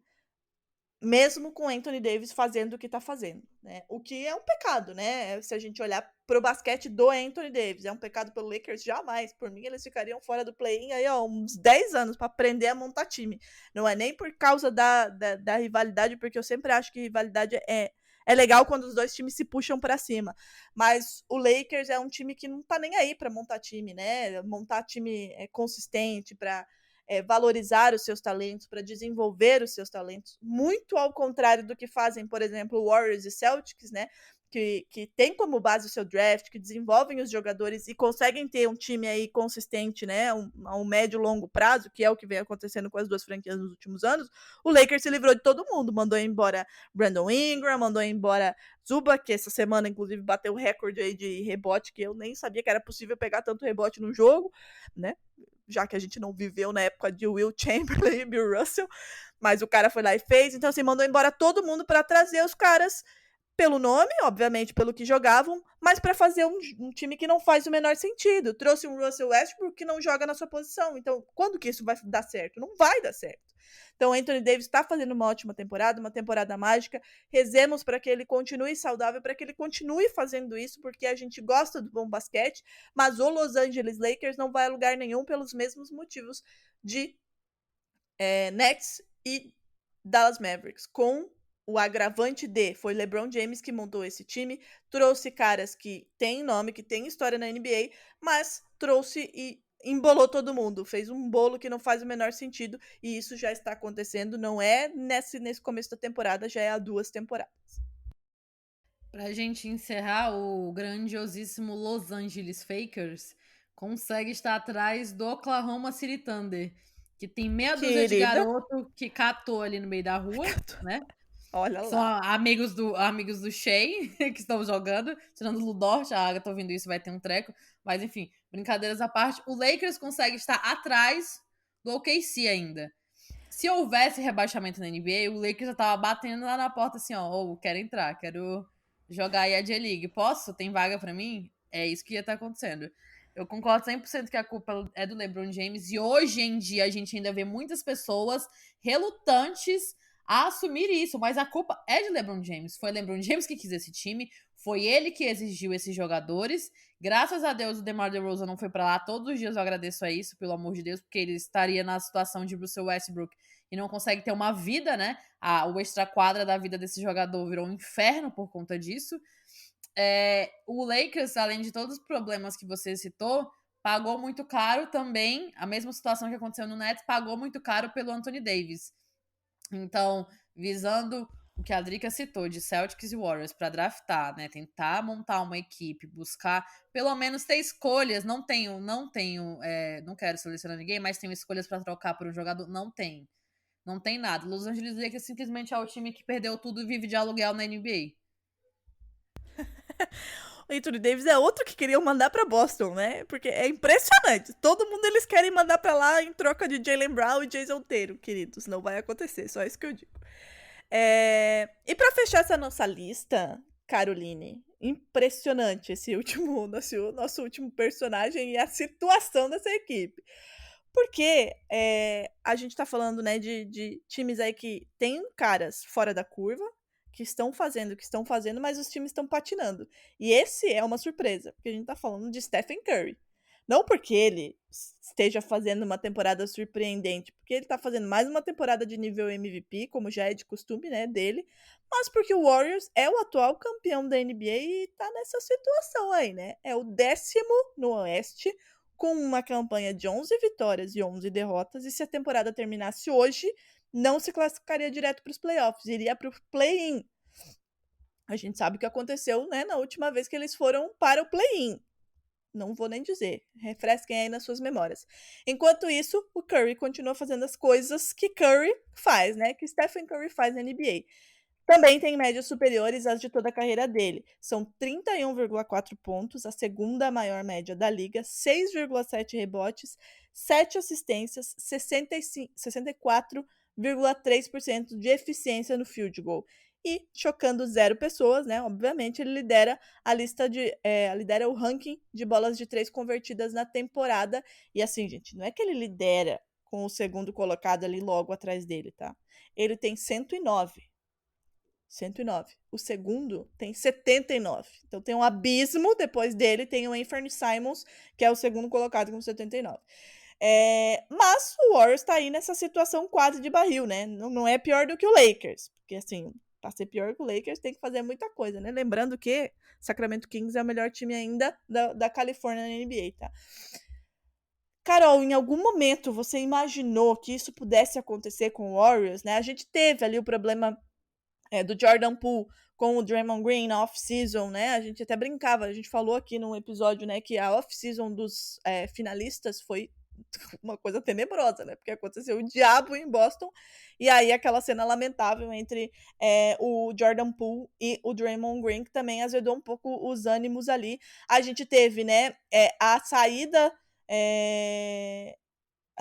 Mesmo com Anthony Davis fazendo o que tá fazendo, né? O que é um pecado, né? Se a gente olhar pro basquete do Anthony Davis, é um pecado pelo Lakers? Jamais. Por mim, eles ficariam fora do play-in aí, ó, uns 10 anos para aprender a montar time. Não é nem por causa da rivalidade, porque eu sempre acho que rivalidade é legal quando os dois times se puxam para cima. Mas o Lakers é um time que não tá nem aí para montar time, né? Montar time consistente, para valorizar os seus talentos, para desenvolver os seus talentos, muito ao contrário do que fazem, por exemplo, o Warriors e Celtics, né? Que tem como base o seu draft, que desenvolvem os jogadores e conseguem ter um time aí consistente, né, a um médio e longo prazo, que é o que vem acontecendo com as duas franquias nos últimos anos. O Lakers se livrou de todo mundo, mandou embora Brandon Ingram, mandou embora Zubac, que essa semana, inclusive, bateu o recorde aí de rebote, que eu nem sabia que era possível pegar tanto rebote no jogo, né, já que a gente não viveu na época de Will Chamberlain e Bill Russell, mas o cara foi lá e fez, então assim, mandou embora todo mundo para trazer os caras pelo nome, obviamente, pelo que jogavam, mas para fazer um time que não faz o menor sentido. Trouxe um Russell Westbrook que não joga na sua posição. Então, quando que isso vai dar certo? Não vai dar certo. Então, Anthony Davis está fazendo uma ótima temporada, uma temporada mágica. Rezemos para que ele continue saudável, para que ele continue fazendo isso, porque a gente gosta do bom basquete, mas o Los Angeles Lakers não vai a lugar nenhum pelos mesmos motivos de Nets e Dallas Mavericks, com o agravante de foi LeBron James que montou esse time, trouxe caras que têm nome, que têm história na NBA, mas trouxe e embolou todo mundo, fez um bolo que não faz o menor sentido, e isso já está acontecendo, não é nesse começo da temporada, já é há 2 temporadas. Pra gente encerrar, o grandiosíssimo Los Angeles Lakers consegue estar atrás do Oklahoma City Thunder, que tem meia dúzia de garoto que catou ali no meio da rua, né? Olha São lá. amigos do Shea, que estão jogando. Tirando o Ludort, a Agatha ouvindo isso vai ter um treco. Mas enfim, brincadeiras à parte. O Lakers consegue estar atrás do OKC ainda. Se houvesse rebaixamento na NBA, o Lakers já tava batendo lá na porta assim, ó, quero entrar, quero jogar aí a J-League. Posso? Tem vaga pra mim? É isso que ia estar acontecendo. Eu concordo 100% que a culpa é do LeBron James, e hoje em dia a gente ainda vê muitas pessoas relutantes a assumir isso, mas a culpa é de LeBron James. Foi LeBron James que quis esse time, foi ele que exigiu esses jogadores. Graças a Deus o DeMar DeRozan não foi pra lá. Todos os dias eu agradeço a isso, pelo amor de Deus, porque ele estaria na situação de Russell Westbrook e não consegue ter uma vida, né? O extra-quadra da vida desse jogador virou um inferno por conta disso. O Lakers, além de todos os problemas que você citou, pagou muito caro também, a mesma situação que aconteceu no Nets, pagou muito caro pelo Anthony Davis. Então, visando o que a Drica citou de Celtics e Warriors para draftar, né? Tentar montar uma equipe, buscar pelo menos ter escolhas. Não quero selecionar ninguém, mas tenho escolhas para trocar por um jogador. Não tem nada. Los Angeles Lakers simplesmente é o time que perdeu tudo e vive de aluguel na NBA. O Anthony Davis é outro que queriam mandar pra Boston, né? Porque é impressionante. Todo mundo eles querem mandar pra lá em troca de Jaylen Brown e Jason Tatum, queridos. Não vai acontecer, só isso que eu digo. E pra fechar essa nossa lista, Caroline, impressionante esse nosso último personagem e a situação dessa equipe. Porque a gente tá falando, né, de times aí que tem caras fora da curva, que estão fazendo, mas os times estão patinando. E esse é uma surpresa, porque a gente tá falando de Stephen Curry. Não porque ele esteja fazendo uma temporada surpreendente, porque ele tá fazendo mais uma temporada de nível MVP, como já é de costume, né, dele, mas porque o Warriors é o atual campeão da NBA e tá nessa situação aí, né? É o 10º no Oeste, com uma campanha de 11 vitórias e 11 derrotas, e se a temporada terminasse hoje, não se classificaria direto para os playoffs, iria para o play-in. A gente sabe o que aconteceu, né, na última vez que eles foram para o play-in. Não vou nem dizer, refresquem aí nas suas memórias. Enquanto isso, o Curry continua fazendo as coisas que Curry faz, né, que Stephen Curry faz na NBA. Também tem médias superiores às de toda a carreira dele. São 31,4 pontos, a segunda maior média da liga, 6,7 rebotes, 7 assistências, 64,3% de eficiência no field goal. E, chocando 0 pessoas, né? Obviamente, ele lidera lidera o ranking de bolas de 3 convertidas na temporada. E assim, gente, não é que ele lidera com o segundo colocado ali logo atrás dele, tá? Ele tem 109. O segundo tem 79. Então tem um abismo. Depois dele tem o Anthony Simons, que é o segundo colocado com 79. Mas o Warriors tá aí nessa situação quase de barril, né? Não é pior do que o Lakers. Porque assim, pra ser pior que o Lakers tem que fazer muita coisa, né? Lembrando que Sacramento Kings é o melhor time ainda da Califórnia na NBA, tá? Carol, em algum momento você imaginou que isso pudesse acontecer com o Warriors, né? A gente teve ali o problema do Jordan Poole com o Draymond Green na off-season, né? A gente até brincava, a gente falou aqui num episódio, né, que a off-season dos finalistas foi uma coisa tenebrosa, né? Porque aconteceu o diabo em Boston, e aí aquela cena lamentável entre o Jordan Poole e o Draymond Green, que também azedou um pouco os ânimos ali. A gente teve, né,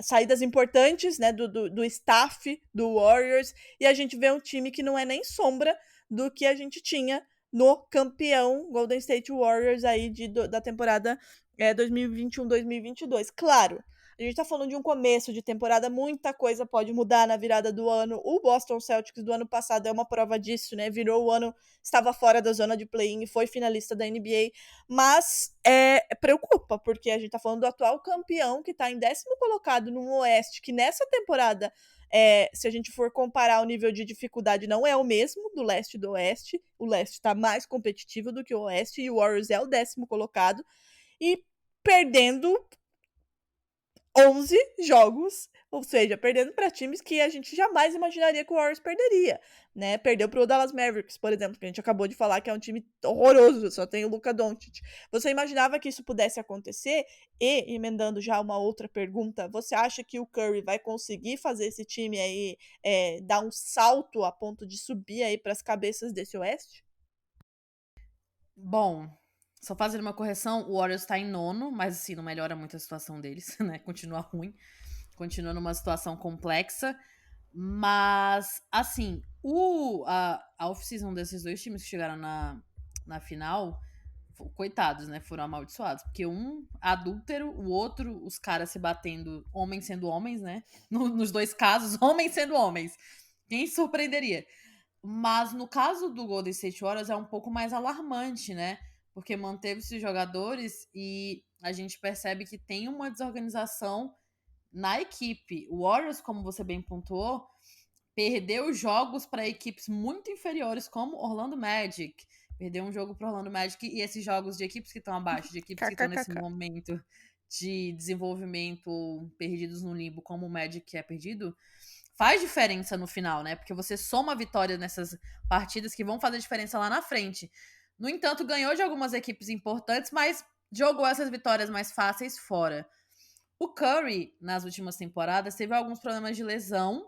saídas importantes, né, do staff do Warriors, e a gente vê um time que não é nem sombra do que a gente tinha no campeão Golden State Warriors aí da temporada 2021-2022. Claro, A gente tá falando de um começo de temporada, muita coisa pode mudar na virada do ano. O Boston Celtics do ano passado é uma prova disso, né? Virou o ano, estava fora da zona de play-in e foi finalista da NBA, mas preocupa, porque a gente tá falando do atual campeão que tá em 10º colocado no Oeste, que nessa temporada, se a gente for comparar o nível de dificuldade, não é o mesmo do Leste e do Oeste. O Leste tá mais competitivo do que o Oeste e o Warriors é o 10º colocado. E perdendo 11 jogos, ou seja, perdendo para times que a gente jamais imaginaria que o Warriors perderia, né? Perdeu para o Dallas Mavericks, por exemplo, que a gente acabou de falar que é um time horroroso, só tem o Luka Doncic. Você imaginava que isso pudesse acontecer? E, emendando já uma outra pergunta, você acha que o Curry vai conseguir fazer esse time aí dar um salto a ponto de subir aí para as cabeças desse Oeste? Bom, só fazendo uma correção, o Warriors tá em 9º, mas assim, não melhora muito a situação deles, né? Continua ruim, continua numa situação complexa. Mas, assim, a off-season desses dois times que chegaram na final, coitados, né? Foram amaldiçoados. Porque um adúltero, o outro, os caras se batendo, homens sendo homens, né? Nos dois casos, homens sendo homens. Quem surpreenderia? Mas no caso do Golden State Warriors é um pouco mais alarmante, né? Porque manteve esses jogadores e a gente percebe que tem uma desorganização na equipe. O Warriors, como você bem pontuou, perdeu jogos para equipes muito inferiores, como Orlando Magic. Perdeu um jogo para Orlando Magic e esses jogos de equipes que estão abaixo, de equipes que estão nesse momento de desenvolvimento perdidos no limbo, como o Magic que é perdido, faz diferença no final, né? Porque você soma vitórias nessas partidas que vão fazer diferença lá na frente. No entanto, ganhou de algumas equipes importantes, mas jogou essas vitórias mais fáceis fora. O Curry, nas últimas temporadas, teve alguns problemas de lesão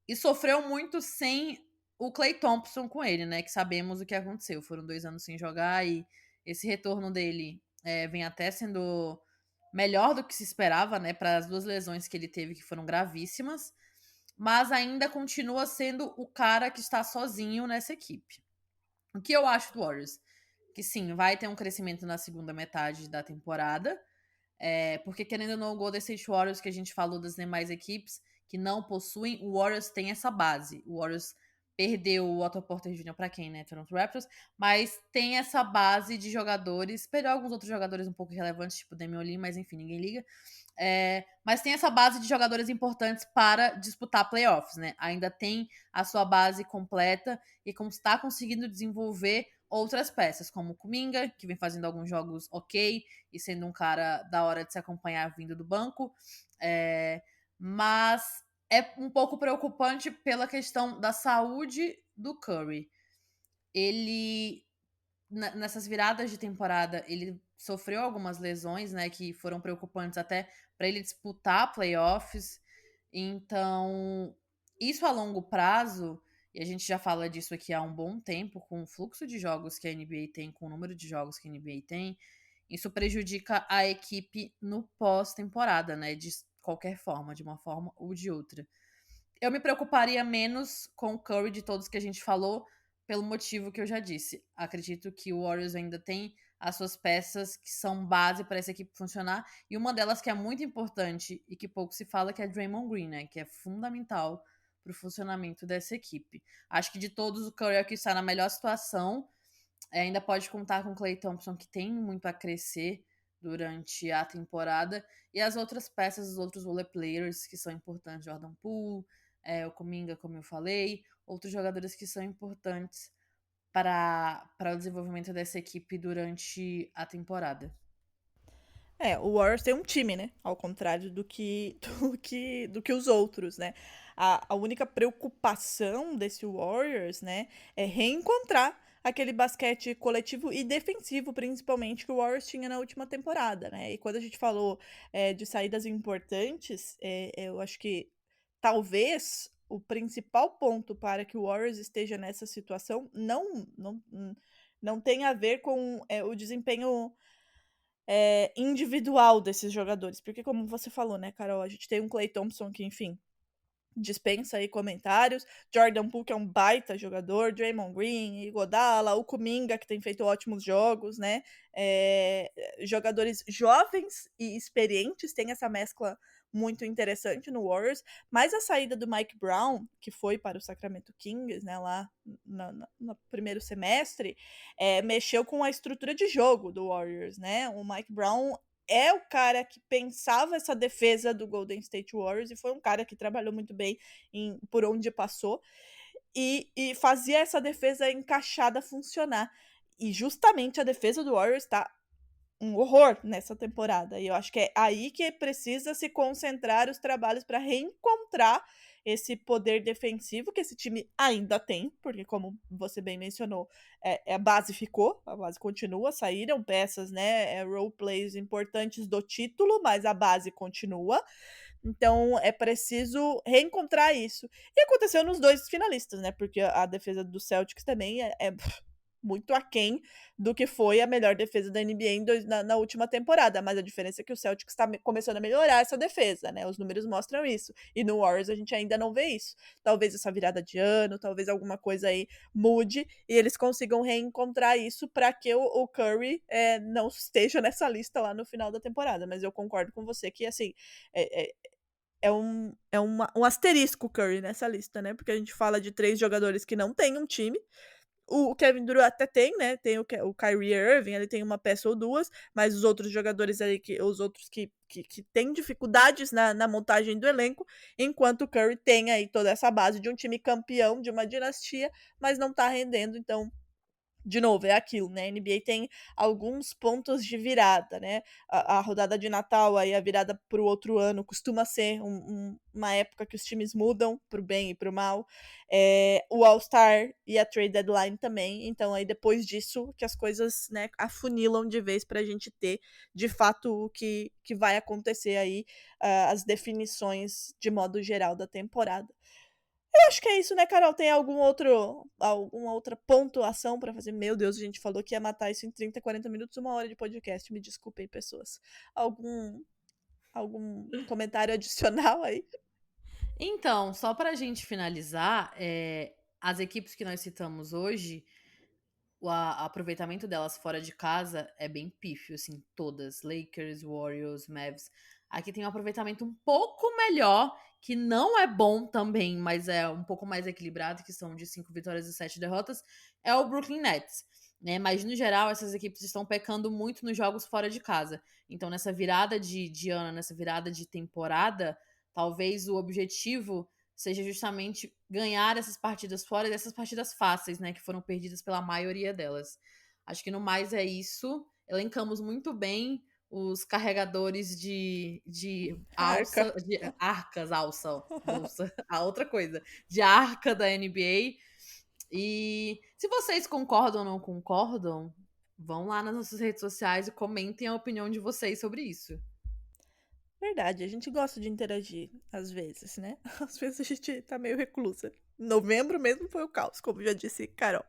e sofreu muito sem o Klay Thompson com ele, né? Que sabemos o que aconteceu. Foram 2 anos sem jogar e esse retorno dele vem até sendo melhor do que se esperava, né? Para as 2 lesões que ele teve, que foram gravíssimas. Mas ainda continua sendo o cara que está sozinho nessa equipe. O que eu acho do Warriors? Que sim, vai ter um crescimento na segunda metade da temporada. Porque querendo ou não, o Golden State Warriors, que a gente falou das demais equipes que não possuem, o Warriors tem essa base. O Warriors perdeu o Otto Porter Jr. para quem, né? Toronto Raptors, mas tem essa base de jogadores, perdeu alguns outros jogadores um pouco relevantes, tipo Damian Lee, mas enfim, ninguém liga. Mas tem essa base de jogadores importantes para disputar playoffs, né? Ainda tem a sua base completa e como está conseguindo desenvolver outras peças, como o Kuminga, que vem fazendo alguns jogos ok e sendo um cara da hora de se acompanhar vindo do banco. Mas é um pouco preocupante pela questão da saúde do Curry. Ele, nessas viradas de temporada, ele sofreu algumas lesões, né, que foram preocupantes até para ele disputar playoffs. Então, isso a longo prazo, e a gente já fala disso aqui há um bom tempo, com o fluxo de jogos que a NBA tem, com o número de jogos que a NBA tem, isso prejudica a equipe no pós-temporada, né, de qualquer forma, de uma forma ou de outra. Eu me preocuparia menos com o Curry de todos que a gente falou, pelo motivo que eu já disse. Acredito que o Warriors ainda tem as suas peças que são base para essa equipe funcionar, e uma delas que é muito importante e que pouco se fala, que é Draymond Green, né, que é fundamental para o funcionamento dessa equipe. Acho que de todos o Curry é o que está na melhor situação, ainda pode contar com o Klay Thompson, que tem muito a crescer durante a temporada, e as outras peças, os outros role players que são importantes, Jordan Poole, o Kuminga, como eu falei, outros jogadores que são importantes para o desenvolvimento dessa equipe durante a temporada. O Warriors tem um time, né? Ao contrário do que os outros, né? A única preocupação desse Warriors, né, é reencontrar aquele basquete coletivo e defensivo, principalmente, que o Warriors tinha na última temporada, né? E quando a gente falou de saídas importantes, eu acho que talvez o principal ponto para que o Warriors esteja nessa situação não tem a ver com o desempenho individual desses jogadores. Porque, como você falou, né, Carol, a gente tem um Klay Thompson que, enfim, dispensa aí comentários. Jordan Poole, que é um baita jogador, Draymond Green, Iguodala, o Kuminga, que tem feito ótimos jogos, né? Jogadores jovens e experientes, tem essa mescla muito interessante no Warriors, mas a saída do Mike Brown, que foi para o Sacramento Kings, né, lá no primeiro semestre, mexeu com a estrutura de jogo do Warriors, né? O Mike Brown é o cara que pensava essa defesa do Golden State Warriors e foi um cara que trabalhou muito bem por onde passou e fazia essa defesa encaixada funcionar. E justamente a defesa do Warriors tá um horror nessa temporada. E eu acho que é aí que precisa se concentrar os trabalhos para reencontrar esse poder defensivo que esse time ainda tem, porque como você bem mencionou, a base ficou, a base continua, saíram peças, né, role plays importantes do título, mas a base continua. Então é preciso reencontrar isso. E aconteceu nos dois finalistas, né, porque a defesa do Celtics também é muito aquém do que foi a melhor defesa da NBA na última temporada, mas a diferença é que o Celtics está começando a melhorar essa defesa, né? Os números mostram isso. E no Warriors a gente ainda não vê isso. Talvez essa virada de ano, talvez alguma coisa aí mude e eles consigam reencontrar isso para que o Curry não esteja nessa lista lá no final da temporada. Mas eu concordo com você que, assim, um asterisco Curry nessa lista, né? Porque a gente fala de 3 jogadores que não têm um time. O Kevin Durant até tem, né? Tem o Kyrie Irving, ele tem uma peça ou duas, mas os outros jogadores ali, os outros que têm dificuldades na montagem do elenco, enquanto o Curry tem aí toda essa base de um time campeão, de uma dinastia, mas não tá rendendo, então de novo, é aquilo, né? A NBA tem alguns pontos de virada, né? A rodada de Natal, aí a virada pro outro ano, costuma ser uma época que os times mudam pro bem e pro mal. O All-Star e a Trade Deadline também. Então, aí depois disso, que as coisas, né, afunilam de vez pra gente ter, de fato, o que vai acontecer aí, as definições de modo geral da temporada. Eu acho que é isso, né, Carol? Tem alguma outra pontuação pra fazer? Meu Deus, a gente falou que ia matar isso em 30, 40 minutos, 1 hora de podcast. Me desculpem, pessoas. Algum comentário adicional aí? Então, só pra gente finalizar, as equipes que nós citamos hoje, o aproveitamento delas fora de casa é bem pífio, assim, todas. Lakers, Warriors, Mavs. Aqui tem um aproveitamento um pouco melhor, que não é bom também, mas é um pouco mais equilibrado, que são de 5 vitórias e 7 derrotas, é o Brooklyn Nets. Né? Mas, no geral, essas equipes estão pecando muito nos jogos fora de casa. Então, nessa virada de ano, nessa virada de temporada, talvez o objetivo seja justamente ganhar essas partidas fora dessas partidas fáceis, né, que foram perdidas pela maioria delas. Acho que no mais é isso. Elencamos muito bem os carregadores de alça, de arcas, bolsa, a outra coisa, de arca da NBA. E se vocês concordam ou não concordam, vão lá nas nossas redes sociais e comentem a opinião de vocês sobre isso. Verdade, a gente gosta de interagir, às vezes, né? Às vezes a gente tá meio reclusa. Novembro mesmo foi o caos, como já disse Carol.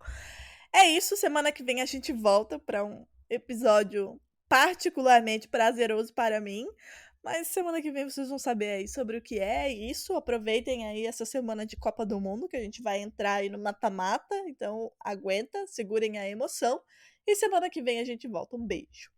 É isso, semana que vem a gente volta para um episódio particularmente prazeroso para mim. Mas semana que vem vocês vão saber aí sobre o que é isso. Aproveitem aí essa semana de Copa do Mundo, que a gente vai entrar aí no mata-mata. Então aguenta, segurem a emoção. E semana que vem a gente volta. Um beijo.